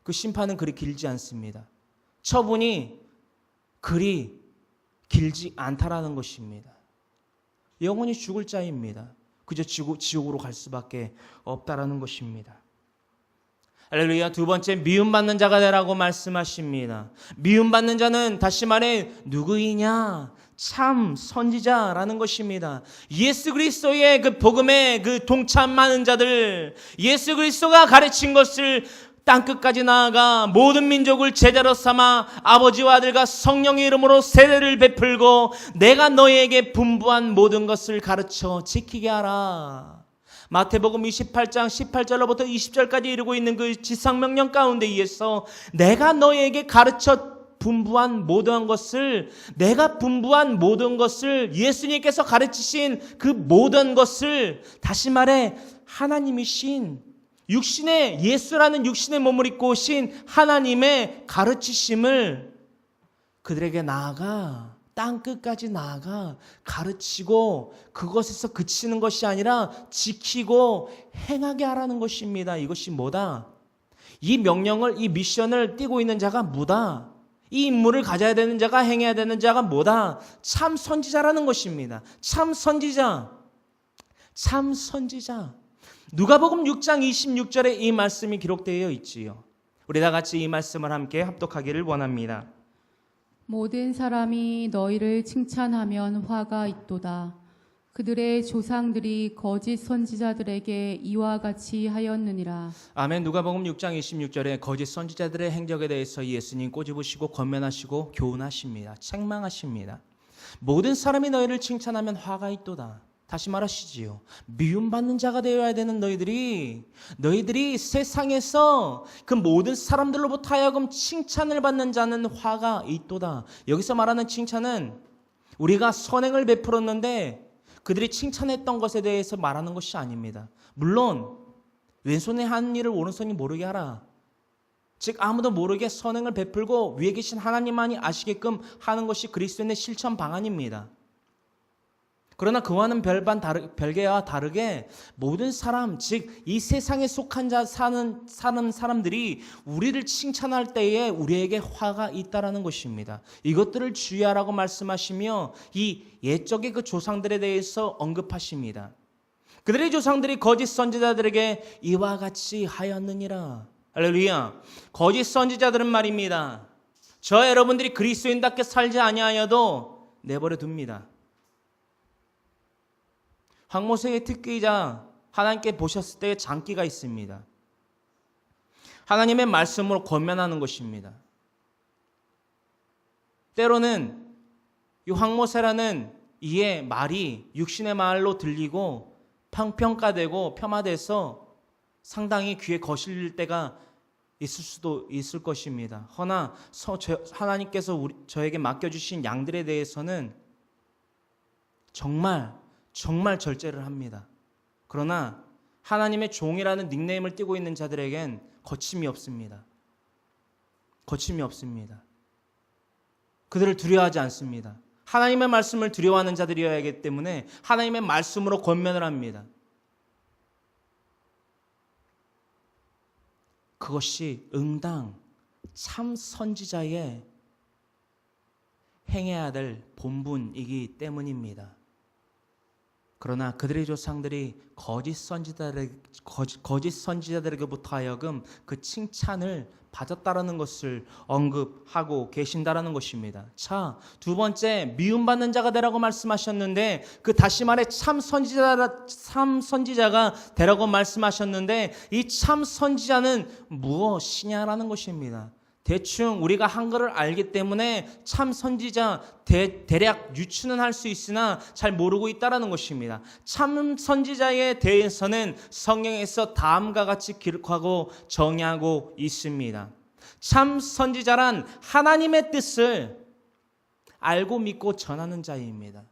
그 심판은 그리 길지 않습니다. 처분이 그리 길지 않다라는 것입니다. 영원히 죽을 자입니다. 그저 지옥으로 갈 수밖에 없다라는 것입니다. 할렐루야. 두 번째, 미움받는 자가 되라고 말씀하십니다. 미움받는 자는 다시 말해 누구이냐? 참 선지자라는 것입니다. 예수 그리스도의 그 복음에 그 동참하는 자들, 예수 그리스도가 가르친 것을 땅끝까지 나아가 모든 민족을 제자로 삼아 아버지와 아들과 성령의 이름으로 세례를 베풀고 내가 너희에게 분부한 모든 것을 가르쳐 지키게 하라. 마태복음 28장 18절로부터 20절까지 이루고 있는 그 지상명령 가운데 의해서 내가 너희에게 가르쳐 분부한 모든 것을, 내가 분부한 모든 것을, 예수님께서 가르치신 그 모든 것을, 다시 말해 하나님이신 육신의, 예수라는 육신의 몸을 입고 오신 하나님의 가르치심을 그들에게 나아가, 땅끝까지 나아가 가르치고 그것에서 그치는 것이 아니라 지키고 행하게 하라는 것입니다. 이것이 뭐다? 이 명령을, 이 미션을 띠고 있는 자가 뭐다? 이 임무를 가져야 되는 자가, 행해야 되는 자가 뭐다? 참 선지자라는 것입니다. 참 선지자. 참 선지자. 누가복음 6장 26절에 이 말씀이 기록되어 있지요. 우리 다 같이 이 말씀을 함께 합독하기를 원합니다. 모든 사람이 너희를 칭찬하면 화가 있도다. 그들의 조상들이 거짓 선지자들에게 이와 같이 하였느니라. 아멘. 누가복음 6장 26절에 거짓 선지자들의 행적에 대해서 예수님 꼬집으시고 권면하시고 교훈하십니다. 책망하십니다. 모든 사람이 너희를 칭찬하면 화가 있도다. 다시 말하시지요. 미움받는 자가 되어야 되는 너희들이 세상에서 그 모든 사람들로부터 하여금 칭찬을 받는 자는 화가 있도다. 여기서 말하는 칭찬은 우리가 선행을 베풀었는데 그들이 칭찬했던 것에 대해서 말하는 것이 아닙니다. 물론 왼손에 하는 일을 오른손이 모르게 하라. 즉 아무도 모르게 선행을 베풀고 위에 계신 하나님만이 아시게끔 하는 것이 그리스도인의 실천 방안입니다. 그러나 그와는 별개와 다르게 모든 사람, 즉 이 세상에 속한 자 사는 사람들이 우리를 칭찬할 때에 우리에게 화가 있다라는 것입니다. 이것들을 주의하라고 말씀하시며 이 옛적의 그 조상들에 대해서 언급하십니다. 그들의 조상들이 거짓 선지자들에게 이와 같이 하였느니라. 할렐루야. 거짓 선지자들은 말입니다. 저 여러분들이 그리스도인답게 살지 아니하여도 내버려 둡니다. 황모세의 특기이자 하나님께 보셨을 때의 장기가 있습니다. 하나님의 말씀으로 권면하는 것입니다. 때로는 이 황모세라는 이의 말이 육신의 말로 들리고 평가되고 폄하돼서 상당히 귀에 거슬릴 때가 있을 수도 있을 것입니다. 허나 하나님께서 저에게 맡겨주신 양들에 대해서는 정말 절제를 합니다. 그러나 하나님의 종이라는 닉네임을 띠고 있는 자들에겐 거침이 없습니다. 거침이 없습니다. 그들을 두려워하지 않습니다. 하나님의 말씀을 두려워하는 자들이어야 하기 때문에 하나님의 말씀으로 권면을 합니다. 그것이 응당 참 선지자의 행해야 될 본분이기 때문입니다. 그러나 그들의 조상들이 거짓 선지자들에게부터 하여금 그 칭찬을 받았다라는 것을 언급하고 계신다라는 것입니다. 자, 두 번째, 미움받는 자가 되라고 말씀하셨는데, 그 다시 말해 참 선지자가 되라고 말씀하셨는데, 이 참 선지자는 무엇이냐라는 것입니다. 대충 우리가 한글을 알기 때문에 참 선지자 대략 유추는 할 수 있으나 잘 모르고 있다라는 것입니다. 참 선지자에 대해서는 성경에서 다음과 같이 기록하고 정의하고 있습니다. 참 선지자란 하나님의 뜻을 알고 믿고 전하는 자입니다.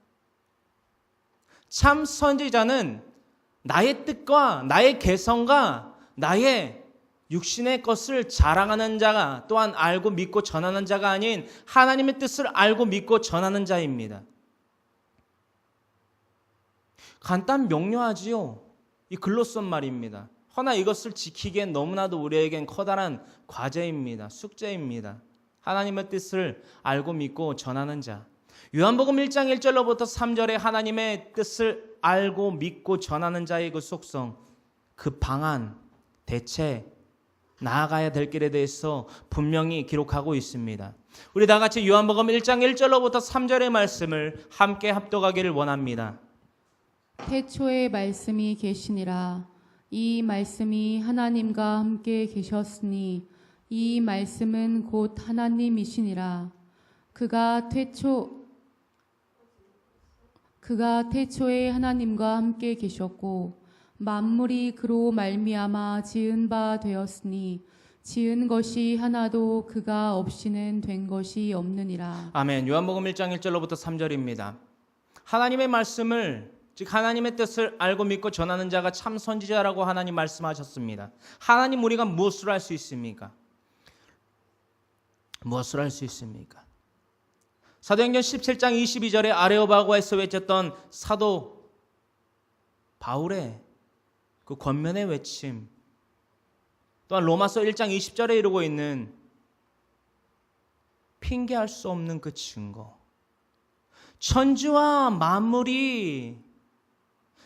참 선지자는 나의 뜻과 나의 개성과 나의 육신의 것을 자랑하는 자가 또한 알고 믿고 전하는 자가 아닌 하나님의 뜻을 알고 믿고 전하는 자입니다. 간단 명료하지요. 이 글로 쓴 말입니다. 허나 이것을 지키기엔 너무나도 우리에겐 커다란 과제입니다. 숙제입니다. 하나님의 뜻을 알고 믿고 전하는 자. 요한복음 1장 1절로부터 3절에 하나님의 뜻을 알고 믿고 전하는 자의 그 속성, 그 방안, 대책, 나아가야 될 길에 대해서 분명히 기록하고 있습니다. 우리 다 같이 요한복음 1장 1절로부터 3절의 말씀을 함께 합독하기를 원합니다. 태초에 말씀이 계시니라. 이 말씀이 하나님과 함께 계셨으니 이 말씀은 곧 하나님이시니라. 그가 태초에 하나님과 함께 계셨고 만물이 그로 말미암아 지은 바 되었으니 지은 것이 하나도 그가 없이는 된 것이 없느니라. 아멘. 요한복음 1장 1절로부터 3절입니다. 하나님의 말씀을, 즉 하나님의 뜻을 알고 믿고 전하는 자가 참 선지자라고 하나님 말씀하셨습니다. 하나님, 우리가 무엇을 할 수 있습니까? 무엇을 할 수 있습니까? 사도행전 17장 22절에 아레오바고에서 외쳤던 사도 바울의 그 권면의 외침, 또한 로마서 1장 20절에 이루고 있는 핑계할 수 없는 그 증거, 천지와 만물이,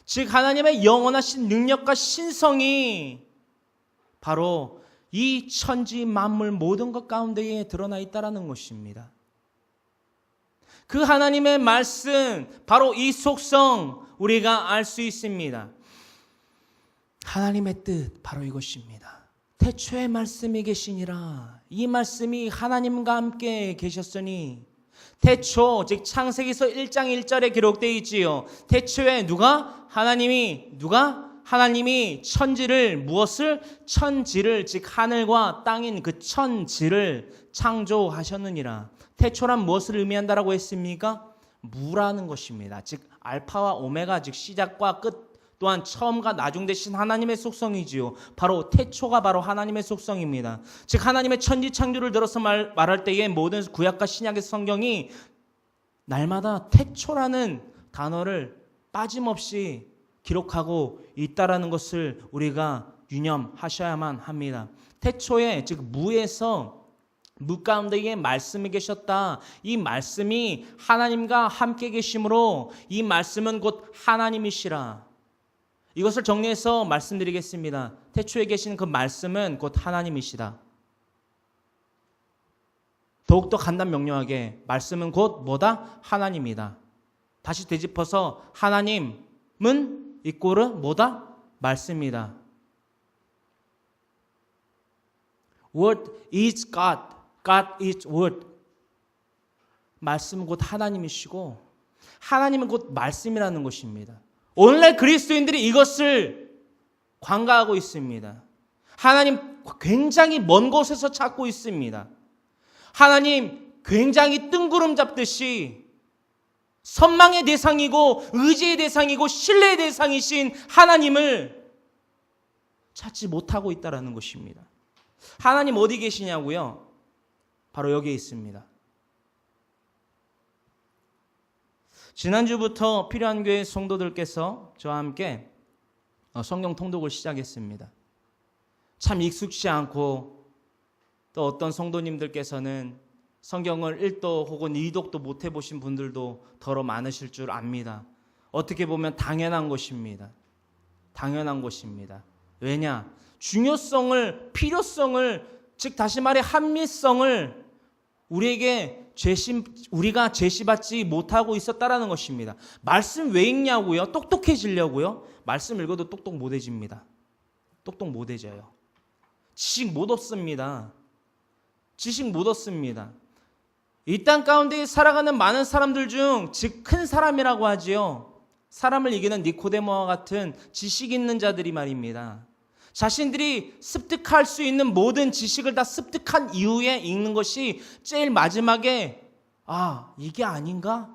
즉 하나님의 영원하신 능력과 신성이 바로 이 천지 만물 모든 것 가운데에 드러나 있다는 것입니다. 그 하나님의 말씀, 바로 이 속성 우리가 알 수 있습니다. 하나님의 뜻, 바로 이것입니다. 태초에 말씀이 계시니라. 이 말씀이 하나님과 함께 계셨으니, 태초, 즉 창세기서 1장 1절에 기록되어 있지요. 태초에 하나님이 천지를, 즉 하늘과 땅인 그 천지를 창조하셨느니라. 태초란 무엇을 의미한다라고 했습니까? 무라는 것입니다. 즉 알파와 오메가, 즉 시작과 끝, 또한 처음과 나중 되신 하나님의 속성이지요. 바로 태초가 바로 하나님의 속성입니다. 즉 하나님의 천지 창조를 들어서 말할 때에 모든 구약과 신약의 성경이 날마다 태초라는 단어를 빠짐없이 기록하고 있다라는 것을 우리가 유념하셔야만 합니다. 태초에, 즉 무에서 무 가운데에 말씀이 계셨다. 이 말씀이 하나님과 함께 계심으로 이 말씀은 곧 하나님이시라. 이것을 정리해서 말씀드리겠습니다. 태초에 계신 그 말씀은 곧 하나님이시다. 더욱더 간단 명료하게 말씀은 곧 뭐다? 하나님이다. 다시 되짚어서 하나님은 이꼬르 뭐다? 말씀이다. Word is God. God is Word. 말씀은 곧 하나님이시고 하나님은 곧 말씀이라는 것입니다. 오늘날 그리스도인들이 이것을 관가하고 있습니다. 하나님 굉장히 먼 곳에서 찾고 있습니다. 하나님 굉장히 뜬구름 잡듯이 선망의 대상이고 의지의 대상이고 신뢰의 대상이신 하나님을 찾지 못하고 있다는 것입니다. 하나님 어디 계시냐고요? 바로 여기에 있습니다. 지난주부터 필요한 교회 성도들께서 저와 함께 성경 통독을 시작했습니다. 참 익숙치 않고 또 어떤 성도님들께서는 성경을 1도 혹은 2독도 못 해보신 분들도 더러 많으실 줄 압니다. 어떻게 보면 당연한 것입니다. 당연한 것입니다. 왜냐? 중요성을, 필요성을, 즉 다시 말해 합리성을 우리가 제시받지 못하고 있었다라는 것입니다. 말씀 왜 읽냐고요? 똑똑해지려고요? 말씀 읽어도 똑똑 못해집니다. 똑똑 못해져요. 지식 못 얻습니다. 지식 못 얻습니다. 이 땅 가운데 살아가는 많은 사람들 중 즉 큰 사람이라고 하지요. 사람을 이기는 니코데모와 같은 지식 있는 자들이 말입니다. 자신들이 습득할 수 있는 모든 지식을 다 습득한 이후에 읽는 것이 제일 마지막에 이게 아닌가?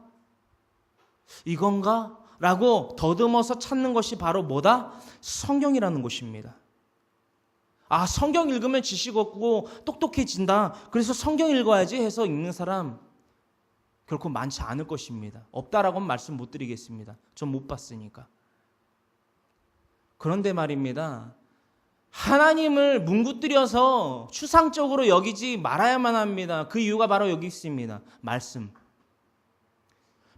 이건가? 라고 더듬어서 찾는 것이 바로 뭐다? 성경이라는 것입니다. 성경 읽으면 지식 얻고 똑똑해진다. 그래서 성경 읽어야지 해서 읽는 사람 결코 많지 않을 것입니다. 없다라고는 말씀 못 드리겠습니다. 전 못 봤으니까. 그런데 말입니다. 하나님을 뭉구뜨려서 추상적으로 여기지 말아야만 합니다. 그 이유가 바로 여기 있습니다. 말씀.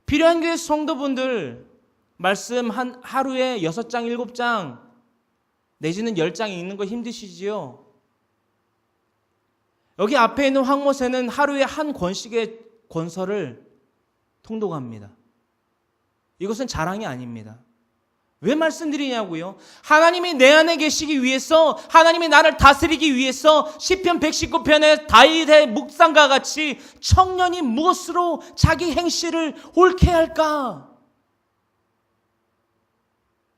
필요한 교회 성도분들 말씀 하루에 6장, 7장 내지는 10장 읽는 거 힘드시지요? 여기 앞에 있는 황모세는 하루에 한 권씩의 권서를 통독합니다. 이것은 자랑이 아닙니다. 왜 말씀드리냐고요? 하나님이 내 안에 계시기 위해서, 하나님이 나를 다스리기 위해서 시편 119편의 다윗의 묵상과 같이 청년이 무엇으로 자기 행실을 옳게 할까?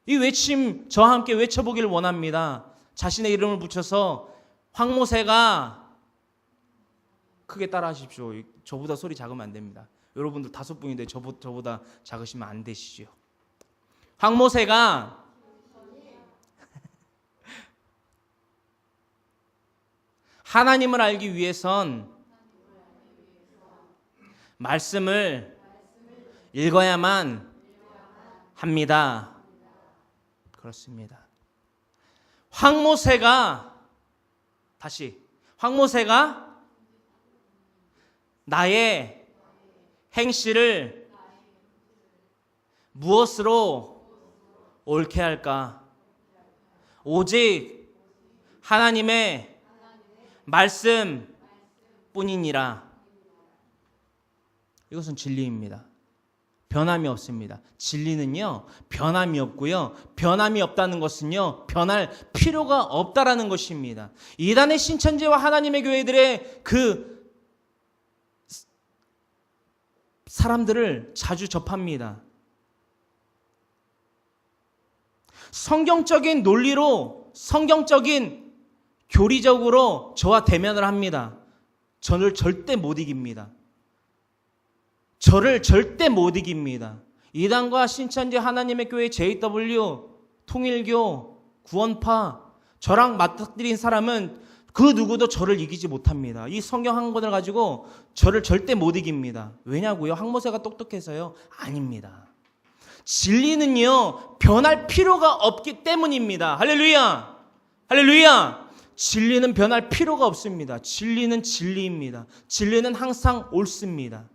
이 외침 저와 함께 외쳐보기를 원합니다. 자신의 이름을 붙여서 황모세가 크게 따라 하십시오. 저보다 소리 작으면 안 됩니다. 여러분들 5분인데 저보다 작으시면 안 되시죠. 황모세가 하나님을 알기 위해선 말씀을 읽어야만 합니다. 그렇습니다. 황모세가 나의 행실을 무엇으로 옳게 할까? 오직 하나님의 말씀뿐이니라. 이것은 진리입니다. 변함이 없습니다. 진리는요, 변함이 없고요. 변함이 없다는 것은요, 변할 필요가 없다라는 것입니다. 이단의 신천지와 하나님의 교회들의 그 사람들을 자주 접합니다. 성경적인 논리로, 성경적인 교리적으로 저와 대면을 합니다. 저를 절대 못 이깁니다. 저를 절대 못 이깁니다. 이단과 신천지 하나님의 교회 JW, 통일교, 구원파, 저랑 맞닥뜨린 사람은 그 누구도 저를 이기지 못합니다. 이 성경 한 권을 가지고 저를 절대 못 이깁니다. 왜냐고요? 황모세가 똑똑해서요? 아닙니다. 진리는요, 변할 필요가 없기 때문입니다. 할렐루야! 할렐루야! 진리는 변할 필요가 없습니다. 진리는 진리입니다. 진리는 항상 옳습니다.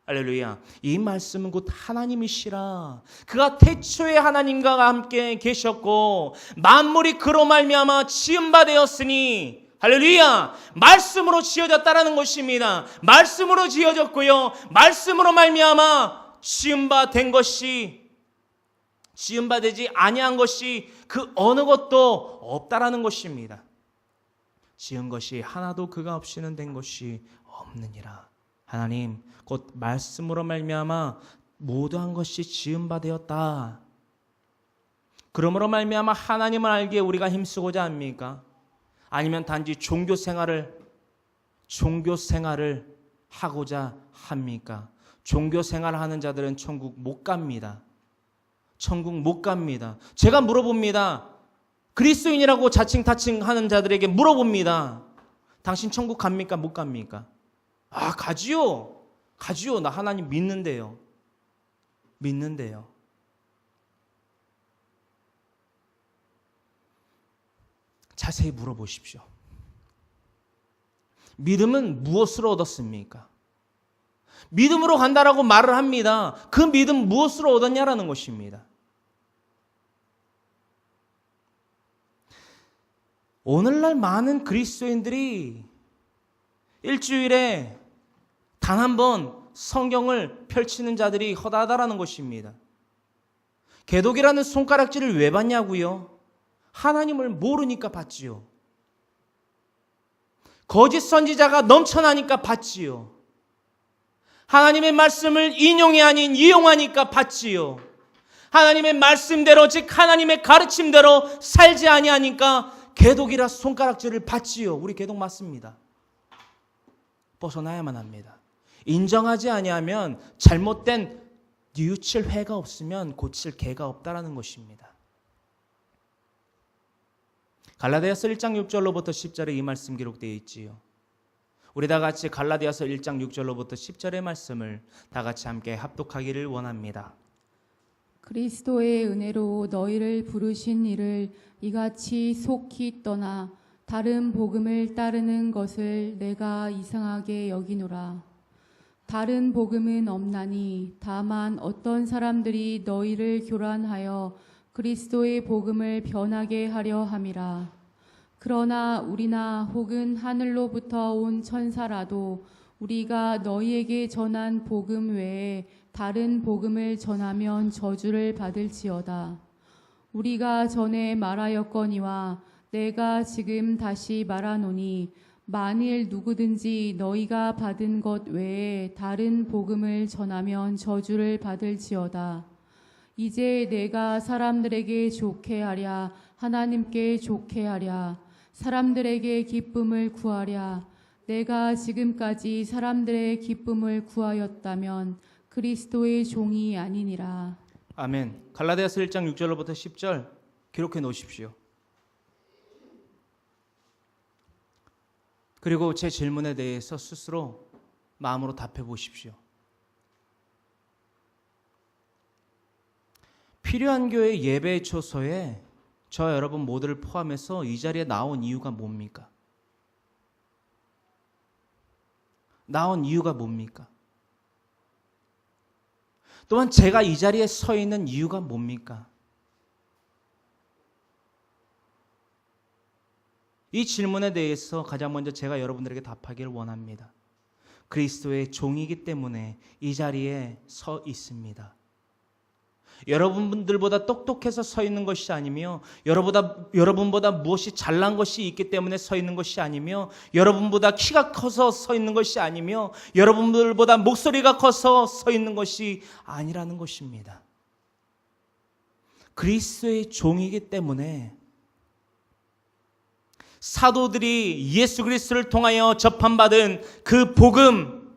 할렐루야. 이 말씀은 곧 하나님이시라. 그가 태초에 하나님과 함께 계셨고 만물이 그로 말미암아 지은 바 되었으니, 할렐루야, 말씀으로 지어졌다라는 것입니다. 말씀으로 지어졌고요, 말씀으로 말미암아 지은 바 된 것이, 지은 바 되지 아니한 것이 그 어느 것도 없다라는 것입니다. 지은 것이 하나도 그가 없이는 된 것이 없느니라. 하나님 곧 말씀으로 말미암아 모두한 것이 지은 바 되었다. 그러므로 말미암아 하나님을 알기에 우리가 힘쓰고자 합니까? 아니면 단지 종교 생활을 하고자 합니까? 종교 생활을 하는 자들은 천국 못 갑니다. 천국 못 갑니다. 제가 물어봅니다. 그리스도인이라고 자칭 타칭하는 자들에게 물어봅니다. 당신 천국 갑니까? 못 갑니까? 아, 가지요. 가지요. 나 하나님 믿는데요. 믿는데요. 자세히 물어보십시오. 믿음은 무엇으로 얻었습니까? 믿음으로 간다라고 말을 합니다. 그 믿음 무엇으로 얻었냐라는 것입니다. 오늘날 많은 그리스도인들이 일주일에 단 한 번 성경을 펼치는 자들이 허다하다라는 것입니다. 개독이라는 손가락질을 왜 받냐고요? 하나님을 모르니까 받지요. 거짓 선지자가 넘쳐나니까 받지요. 하나님의 말씀을 인용이 아닌 이용하니까 받지요. 하나님의 말씀대로, 즉 하나님의 가르침대로 살지 아니하니까 개독이라 손가락질을 받지요. 우리 개독 맞습니다. 벗어나야만 합니다. 인정하지 아니하면 잘못된 뉘우칠 회가 없으면 고칠 개가 없다라는 것입니다. 갈라디아서 1장 6절로부터 10절에 이 말씀 기록되어 있지요. 우리 다 같이 갈라디아서 1장 6절로부터 10절의 말씀을 다 같이 함께 합독하기를 원합니다. 그리스도의 은혜로 너희를 부르신 이를 이같이 속히 떠나 다른 복음을 따르는 것을 내가 이상하게 여기노라. 다른 복음은 없나니 다만 어떤 사람들이 너희를 교란하여 그리스도의 복음을 변하게 하려 함이라. 그러나 우리나 혹은 하늘로부터 온 천사라도 우리가 너희에게 전한 복음 외에 다른 복음을 전하면 저주를 받을지어다. 우리가 전에 말하였거니와 내가 지금 다시 말하노니 만일 누구든지 너희가 받은 것 외에 다른 복음을 전하면 저주를 받을지어다. 이제 내가 사람들에게 좋게 하랴 하나님께 좋게 하랴 사람들에게 기쁨을 구하랴 내가 지금까지 사람들의 기쁨을 구하였다면 그리스도의 종이 아니니라. 아멘. 갈라디아서 1장 6절로부터 10절 기록해 놓으십시오. 그리고 제 질문에 대해서 스스로 마음으로 답해 보십시오. 필요한 교회 예배 초소에 저 여러분 모두를 포함해서 이 자리에 나온 이유가 뭡니까? 나온 이유가 뭡니까? 또한 제가 이 자리에 서 있는 이유가 뭡니까? 이 질문에 대해서 가장 먼저 제가 여러분들에게 답하기를 원합니다. 그리스도의 종이기 때문에 이 자리에 서 있습니다. 여러분들보다 똑똑해서 서 있는 것이 아니며 여러분보다 무엇이 잘난 것이 있기 때문에 서 있는 것이 아니며 여러분보다 키가 커서 서 있는 것이 아니며 여러분들보다 목소리가 커서 서 있는 것이 아니라는 것입니다. 그리스도의 종이기 때문에 사도들이 예수 그리스도를 통하여 접함받은 그 복음,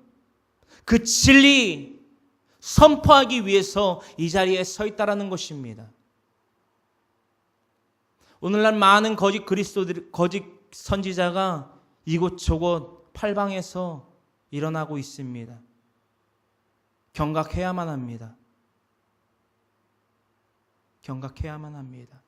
그 진리 선포하기 위해서 이 자리에 서 있다라는 것입니다. 오늘날 많은 거짓 선지자가 이곳저곳 팔방에서 일어나고 있습니다. 경각해야만 합니다. 경각해야만 합니다.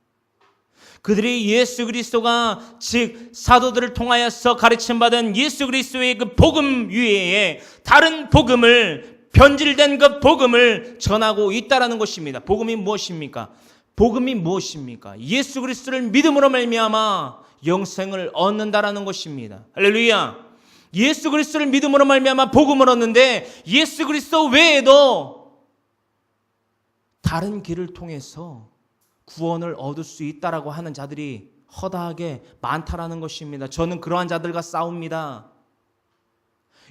그들이 예수 그리스도가 즉 사도들을 통하여서 가르침받은 예수 그리스도의 그 복음 위에 다른 복음을 변질된 그 복음을 전하고 있다라는 것입니다. 복음이 무엇입니까? 복음이 무엇입니까? 예수 그리스도를 믿음으로 말미암아 영생을 얻는다라는 것입니다. 할렐루야. 예수 그리스도를 믿음으로 말미암아 복음을 얻는데 예수 그리스도 외에도 다른 길을 통해서 구원을 얻을 수 있다라고 하는 자들이 허다하게 많다라는 것입니다. 저는 그러한 자들과 싸웁니다.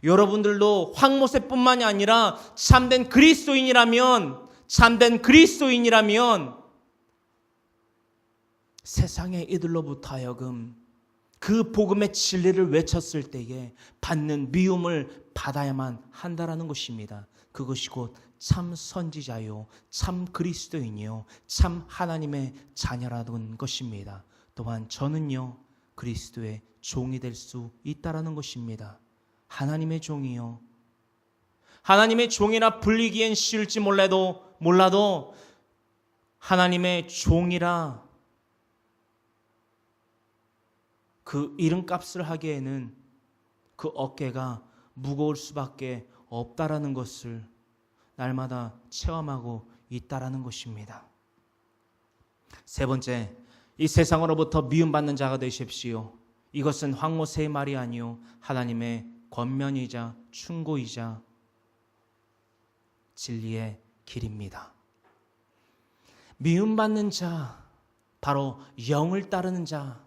여러분들도 황모세뿐만이 아니라 참된 그리스도인이라면 세상의 이들로부터 하여금 그 복음의 진리를 외쳤을 때에 받는 미움을 받아야만 한다라는 것입니다. 그것이 곧 참 선지자요, 참 그리스도인이요, 참 하나님의 자녀라는 것입니다. 또한 저는요, 그리스도의 종이 될 수 있다라는 것입니다. 하나님의 종이요. 하나님의 종이라 불리기엔 쉬울지 몰라도 하나님의 종이라 그 이름값을 하기에는 그 어깨가 무거울 수밖에 없다라는 것을 날마다 체험하고 있다라는 것입니다. 세 번째, 이 세상으로부터 미움받는 자가 되십시오. 이것은 황모세의 말이 아니요 하나님의 권면이자 충고이자 진리의 길입니다. 미움받는 자, 바로 영을 따르는 자,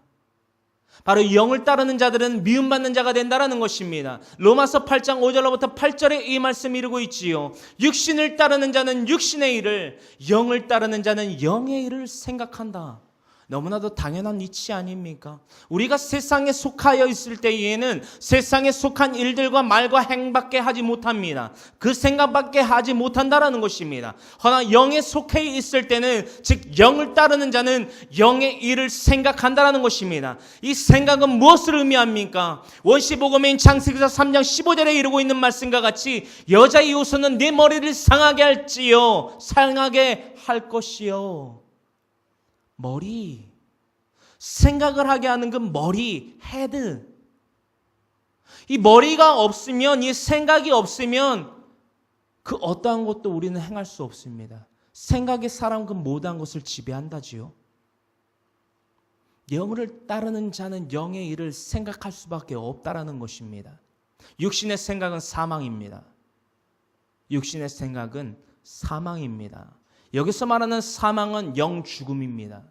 바로 영을 따르는 자들은 미움받는 자가 된다라는 것입니다. 로마서 8장 5절로부터 8절에 이 말씀이 이루고 있지요. 육신을 따르는 자는 육신의 일을, 영을 따르는 자는 영의 일을 생각한다. 너무나도 당연한 이치 아닙니까? 우리가 세상에 속하여 있을 때에는 세상에 속한 일들과 말과 행밖에 하지 못합니다. 그 생각밖에 하지 못한다라는 것입니다. 허나 영에 속해 있을 때는, 즉 영을 따르는 자는 영의 일을 생각한다라는 것입니다. 이 생각은 무엇을 의미합니까? 원시복음인 창세기서 3장 15절에 이루고 있는 말씀과 같이 여자의 요소는 네 머리를 상하게 할 것이요. 머리, 생각을 하게 하는 그 머리, 헤드. 이 머리가 없으면, 이 생각이 없으면 그 어떠한 것도 우리는 행할 수 없습니다. 생각이 사람 그 모든 것을 지배한다지요. 영을 따르는 자는 영의 일을 생각할 수밖에 없다라는 것입니다. 육신의 생각은 사망입니다. 육신의 생각은 사망입니다. 여기서 말하는 사망은 영 죽음입니다.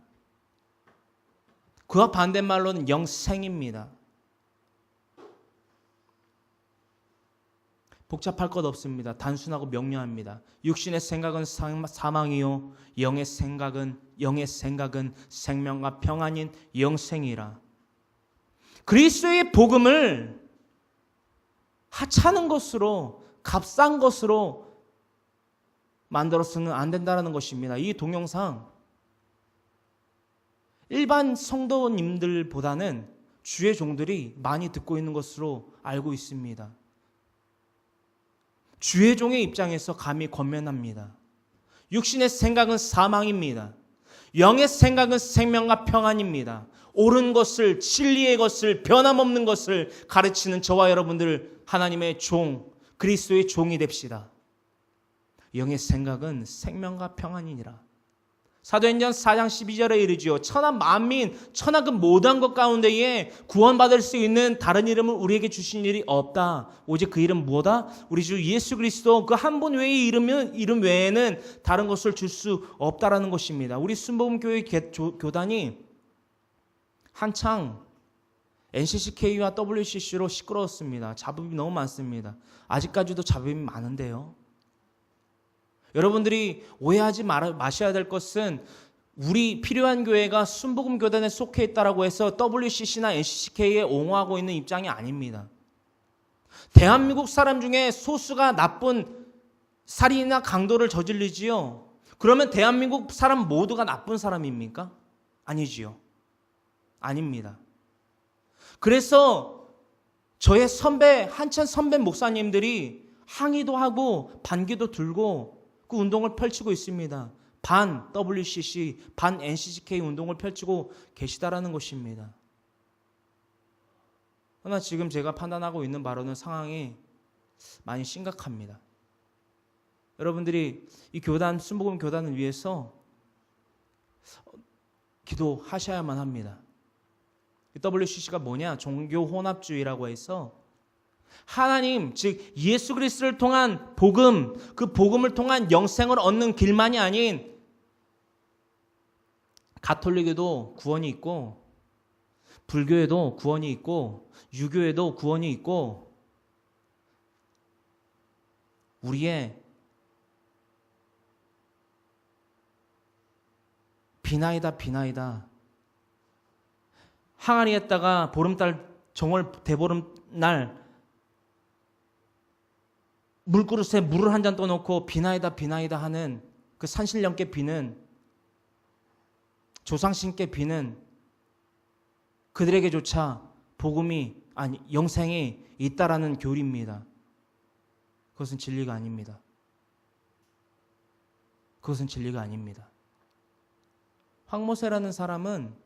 그와 반대말로는 영생입니다. 복잡할 것 없습니다. 단순하고 명료합니다. 육신의 생각은 사망이요 영의 생각은 생명과 평안인 영생이라. 그리스도의 복음을 하찮은 것으로, 값싼 것으로 만들어서는 안 된다는 것입니다. 이 동영상 일반 성도님들보다는 주의 종들이 많이 듣고 있는 것으로 알고 있습니다. 주의 종의 입장에서 감히 권면합니다. 육신의 생각은 사망입니다. 영의 생각은 생명과 평안입니다. 옳은 것을, 진리의 것을, 변함없는 것을 가르치는 저와 여러분들 하나님의 종, 그리스도의 종이 됩시다. 영의 생각은 생명과 평안이니라. 사도행전 4장 12절에 이르지요. 천하 만민, 천하 그 모든 것 가운데에 구원받을 수 있는 다른 이름을 우리에게 주신 일이 없다. 오직 그 이름 뭐다? 우리 주 예수 그리스도 그 한 분 외의 이름 외에는 다른 것을 줄 수 없다라는 것입니다. 우리 순복음교회 교단이 한창 NCCK와 WCC로 시끄러웠습니다. 잡음이 너무 많습니다. 아직까지도 잡음이 많은데요. 여러분들이 오해하지 마셔야 될 것은 우리 필요한 교회가 순복음 교단에 속해 있다라고 해서 WCC나 NCCK에 옹호하고 있는 입장이 아닙니다. 대한민국 사람 중에 소수가 나쁜 살인이나 강도를 저질리지요. 그러면 대한민국 사람 모두가 나쁜 사람입니까? 아니지요. 아닙니다. 그래서 저의 한참 선배 목사님들이 항의도 하고 반기도 들고 그 운동을 펼치고 있습니다. 반 WCC, 반 NCCK 운동을 펼치고 계시다라는 것입니다. 그러나 지금 제가 판단하고 있는 바로는 상황이 많이 심각합니다. 여러분들이 이 교단, 순복음 교단을 위해서 기도하셔야만 합니다. WCC가 뭐냐? 종교 혼합주의라고 해서 하나님, 즉 예수 그리스도를 통한 복음, 그 복음을 통한 영생을 얻는 길만이 아닌 가톨릭에도 구원이 있고 불교에도 구원이 있고 유교에도 구원이 있고 우리의 비나이다 항아리에다가 보름달 정월 대보름날 물그릇에 물을 한 잔 떠놓고 비나이다 비나이다 하는 그 산신령께 비는, 조상신께 비는 그들에게조차 복음이, 아니 영생이 있다라는 교리입니다. 그것은 진리가 아닙니다. 그것은 진리가 아닙니다. 황모세라는 사람은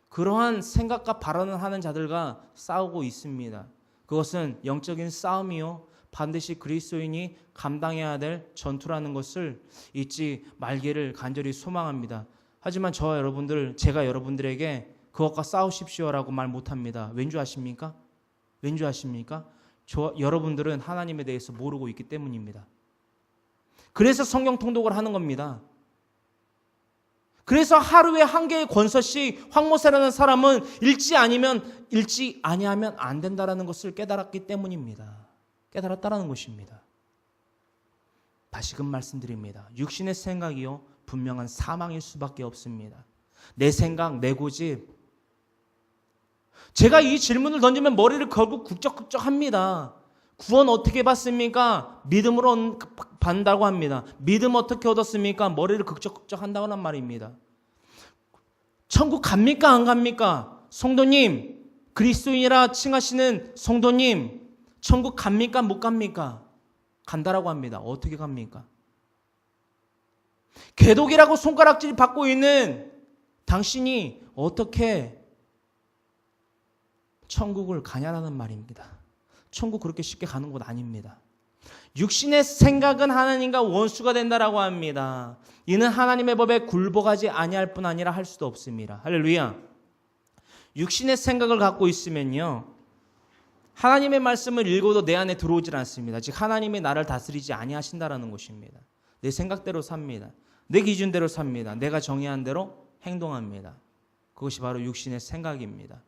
그러한 생각과 발언을 하는 자들과 싸우고 있습니다. 그것은 영적인 싸움이요, 반드시 그리스도인이 감당해야 될 전투라는 것을 잊지 말기를 간절히 소망합니다. 하지만 제가 여러분들에게 그것과 싸우십시오라고 말 못합니다. 왠 줄 아십니까? 왠 줄 아십니까? 여러분들은 하나님에 대해서 모르고 있기 때문입니다. 그래서 성경 통독을 하는 겁니다. 그래서 하루에 한 개의 권서씩 황모세라는 사람은 읽지 아니하면 안 된다라는 것을 깨달았기 때문입니다. 깨달았다라는 것입니다. 다시금 말씀드립니다. 육신의 생각이요, 분명한 사망일 수밖에 없습니다. 내 생각, 내 고집. 제가 이 질문을 던지면 머리를 걸고 국적국적합니다. 구원 어떻게 받습니까? 믿음으로 받는다고 합니다. 믿음 어떻게 얻었습니까? 머리를 국적국적한다고 하는 말입니다. 천국 갑니까? 안 갑니까? 성도님, 그리스도인이라 칭하시는 성도님, 천국 갑니까? 못 갑니까? 간다라고 합니다. 어떻게 갑니까? 개독이라고 손가락질 받고 있는 당신이 어떻게 천국을 가냐라는 말입니다. 천국 그렇게 쉽게 가는 곳 아닙니다. 육신의 생각은 하나님과 원수가 된다라고 합니다. 이는 하나님의 법에 굴복하지 아니할 뿐 아니라 할 수도 없습니다. 할렐루야. 육신의 생각을 갖고 있으면요, 하나님의 말씀을 읽어도 내 안에 들어오질 않습니다. 즉 하나님이 나를 다스리지 아니하신다라는 것입니다. 내 생각대로 삽니다. 내 기준대로 삽니다. 내가 정의한 대로 행동합니다. 그것이 바로 육신의 생각입니다.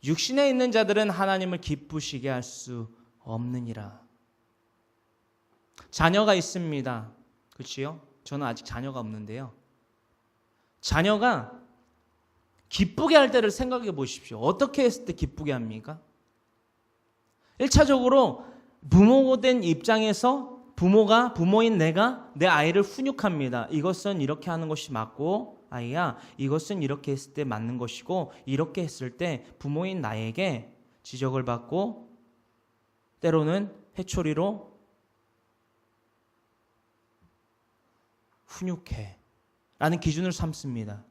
육신에 있는 자들은 하나님을 기쁘시게 할 수 없느니라. 자녀가 있습니다. 그렇지요? 저는 아직 자녀가 없는데요. 자녀가 기쁘게 할 때를 생각해 보십시오. 어떻게 했을 때 기쁘게 합니까? 1차적으로 부모된 입장에서 부모인 내가 내 아이를 훈육합니다. 이것은 이렇게 하는 것이 맞고, 아이야, 이것은 이렇게 했을 때 맞는 것이고, 이렇게 했을 때 부모인 나에게 지적을 받고 때로는 회초리로 훈육해 라는 기준을 삼습니다.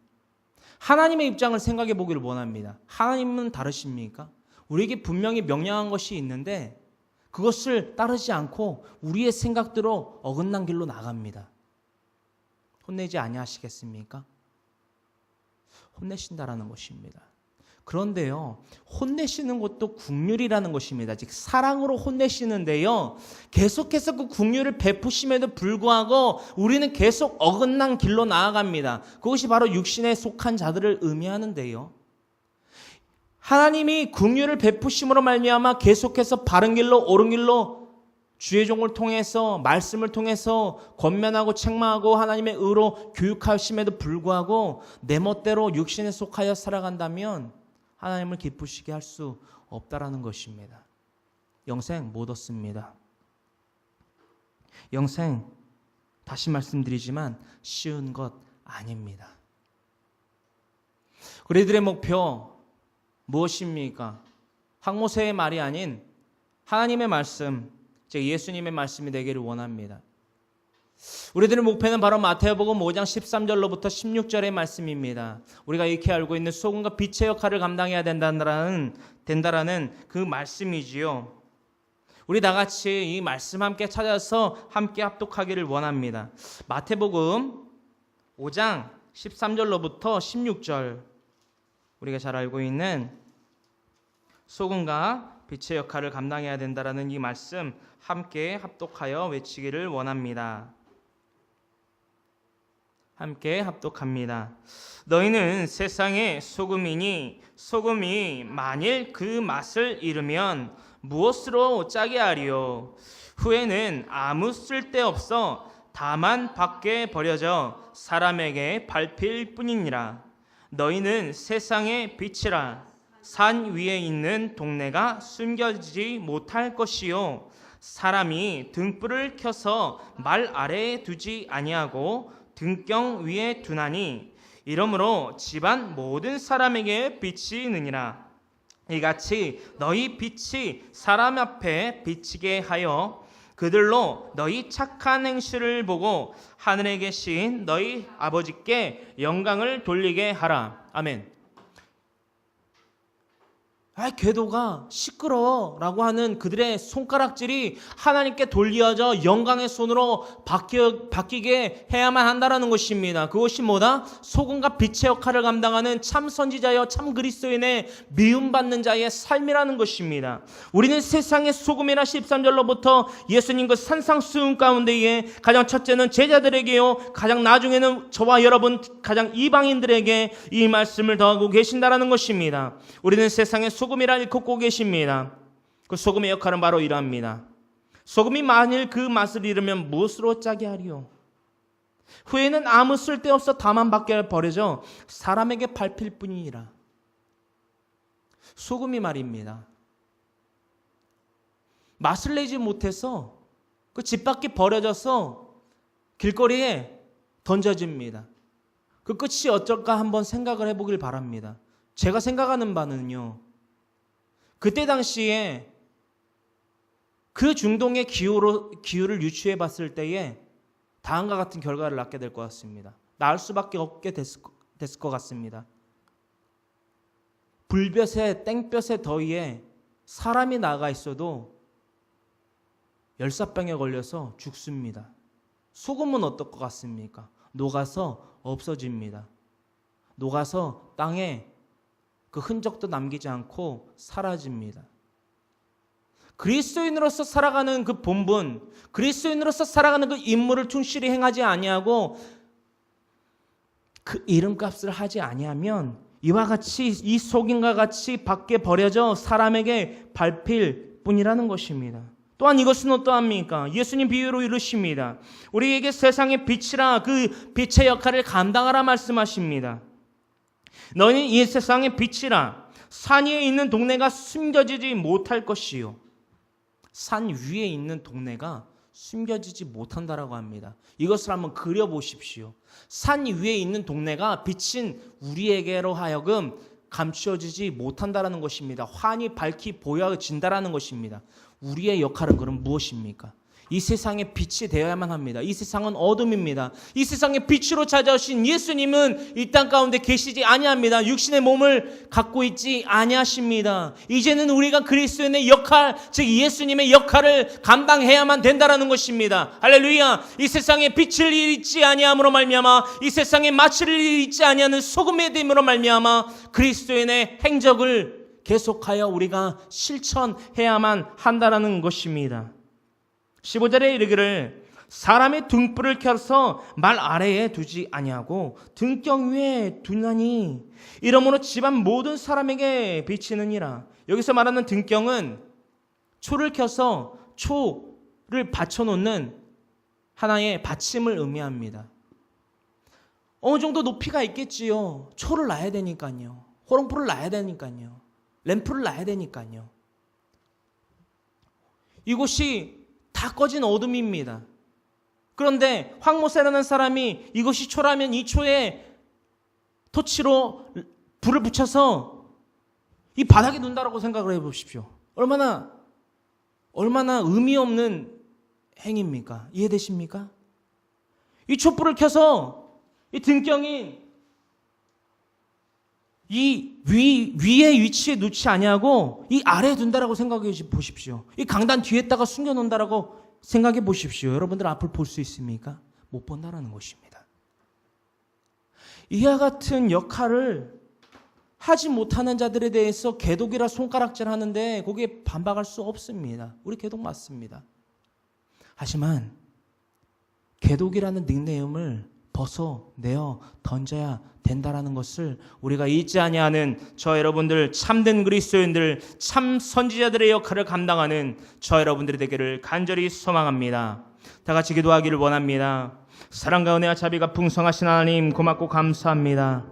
하나님의 입장을 생각해 보기를 원합니다. 하나님은 다르십니까? 우리에게 분명히 명령한 것이 있는데 그것을 따르지 않고 우리의 생각대로 어긋난 길로 나갑니다. 혼내지 아니하시겠습니까? 혼내신다라는 것입니다. 그런데요, 혼내시는 것도 긍휼이라는 것입니다. 즉 사랑으로 혼내시는데요, 계속해서 그 긍휼을 베푸심에도 불구하고 우리는 계속 어긋난 길로 나아갑니다. 그것이 바로 육신에 속한 자들을 의미하는데요, 하나님이 긍휼을 베푸심으로 말미암아 계속해서 바른 길로, 옳은 길로 주의 종을 통해서, 말씀을 통해서 권면하고 책망하고 하나님의 의로 교육하심에도 불구하고 내 멋대로 육신에 속하여 살아간다면 하나님을 기쁘시게 할 수 없다라는 것입니다. 영생 못 얻습니다. 영생, 다시 말씀드리지만 쉬운 것 아닙니다. 우리들의 목표 무엇입니까? 황모세의 말이 아닌 하나님의 말씀, 즉 예수님의 말씀이 되기를 원합니다. 우리들의 목표는 바로 마태복음 5장 13절로부터 16절의 말씀입니다. 우리가 익히 알고 있는 소금과 빛의 역할을 감당해야 된다라는 그 말씀이지요. 우리 다같이 이 말씀 함께 찾아서 함께 합독하기를 원합니다. 마태복음 5장 13절로부터 16절, 우리가 잘 알고 있는 소금과 빛의 역할을 감당해야 된다라는 이 말씀 함께 합독하여 외치기를 원합니다. 함께 합독합니다. 너희는 세상의 소금이니 소금이 만일 그 맛을 잃으면 무엇으로 짜게 하리요? 후에는 아무 쓸데없어 다만 밖에 버려져 사람에게 밟힐 뿐이니라. 너희는 세상의 빛이라. 산 위에 있는 동네가 숨겨지지 못할 것이요 사람이 등불을 켜서 말 아래에 두지 아니하고 등경 위에 두나니 이러므로 집안 모든 사람에게 빛이 느니라. 이같이 너희 빛이 사람 앞에 비치게 하여 그들로 너희 착한 행실을 보고 하늘에 계신 너희 아버지께 영광을 돌리게 하라. 아멘. 궤도가 시끄러워라고 하는 그들의 손가락질이 하나님께 돌려져 영광의 손으로 바뀌게 해야만 한다라는 것입니다. 그것이 뭐다? 소금과 빛의 역할을 감당하는 참 선지자여 참 그리스도인의 미움받는 자의 삶이라는 것입니다. 우리는 세상의 소금이라 13절로부터 예수님 그 산상수훈 가운데에 가장 첫째는 제자들에게요, 가장 나중에는 저와 여러분 가장 이방인들에게 이 말씀을 더하고 계신다라는 것입니다. 우리는 세상의 소금이라 일컫고 계십니다. 그 소금의 역할은 바로 이러합니다. 소금이 만일 그 맛을 잃으면 무엇으로 짜게 하리요? 후에는 아무 쓸데없어 다만 밖에 버려져 사람에게 밟힐 뿐이니라. 소금이 말입니다. 맛을 내지 못해서 그 집 밖에 버려져서 길거리에 던져집니다. 그 끝이 어쩔까 한번 생각을 해보길 바랍니다. 제가 생각하는 바는요, 그때 당시에 그 중동의 기후를 유추해 봤을 때에 다음과 같은 결과를 낳게 될 것 같습니다. 낳을 수밖에 없게 됐을 것 같습니다. 불볕에 땡볕에 더위에 사람이 나가 있어도 열사병에 걸려서 죽습니다. 소금은 어떨 것 같습니까? 녹아서 없어집니다. 녹아서 땅에 그 흔적도 남기지 않고 사라집니다. 그리스도인으로서 살아가는 그 본분, 그리스도인으로서 살아가는 그 임무를 충실히 행하지 아니하고 그 이름값을 하지 아니하면 이와 같이 이 속임과 같이 밖에 버려져 사람에게 밟힐 뿐이라는 것입니다. 또한 이것은 어떠합니까? 예수님 비유로 이르십니다. 우리에게 세상의 빛이라 그 빛의 역할을 감당하라 말씀하십니다. 너희는 이 세상의 빛이라. 산 위에 있는 동네가 숨겨지지 못할 것이요. 산 위에 있는 동네가 숨겨지지 못한다라고 합니다. 이것을 한번 그려보십시오. 산 위에 있는 동네가 빛인 우리에게로 하여금 감추어지지 못한다라는 것입니다. 환히 밝히 보여진다라는 것입니다. 우리의 역할은 그럼 무엇입니까? 이 세상의 빛이 되어야만 합니다. 이 세상은 어둠입니다. 이 세상의 빛으로 찾아오신 예수님은 이 땅 가운데 계시지 아니합니다. 육신의 몸을 갖고 있지 아니하십니다. 이제는 우리가 그리스도인의 역할, 즉 예수님의 역할을 감당해야만 된다라는 것입니다. 할렐루야. 이 세상에 빛을 잃지 아니함으로 말미암아, 이 세상에 마취를 잃지 아니하는 소금의 됨으로 말미암아 그리스도인의 행적을 계속하여 우리가 실천해야만 한다라는 것입니다. 15절에 이르기를 사람의 등불을 켜서 말 아래에 두지 아니하고 등경 위에 두나니 이러므로 집안 모든 사람에게 비치느니라. 여기서 말하는 등경은 초를 켜서 초를 받쳐놓는 하나의 받침을 의미합니다. 어느 정도 높이가 있겠지요. 초를 놔야 되니까요. 호롱불을 놔야 되니까요. 램프를 놔야 되니까요. 이곳이 다 꺼진 어둠입니다. 그런데 황모세라는 사람이 이것이 초라면 이 초에 토치로 불을 붙여서 이 바닥에 둔다라고 생각을 해보십시오. 얼마나 의미 없는 행위입니까? 이해되십니까? 이 촛불을 켜서 이 등경인 이 위에 위치에 놓지 아니하고 이 아래에 둔다라고 생각해 보십시오. 이 강단 뒤에다가 숨겨놓는다라고 생각해 보십시오. 여러분들 앞을 볼 수 있습니까? 못 본다라는 것입니다. 이와 같은 역할을 하지 못하는 자들에 대해서 개독이라 손가락질 하는데 거기에 반박할 수 없습니다. 우리 개독 맞습니다. 하지만 개독이라는 닉네임을 벗어내어 던져야 된다라는 것을 우리가 잊지 아니하는 저 여러분들, 참된 그리스도인들, 참 선지자들의 역할을 감당하는 저 여러분들이 되기를 간절히 소망합니다. 다 같이 기도하기를 원합니다. 사랑과 은혜와 자비가 풍성하신 하나님, 고맙고 감사합니다.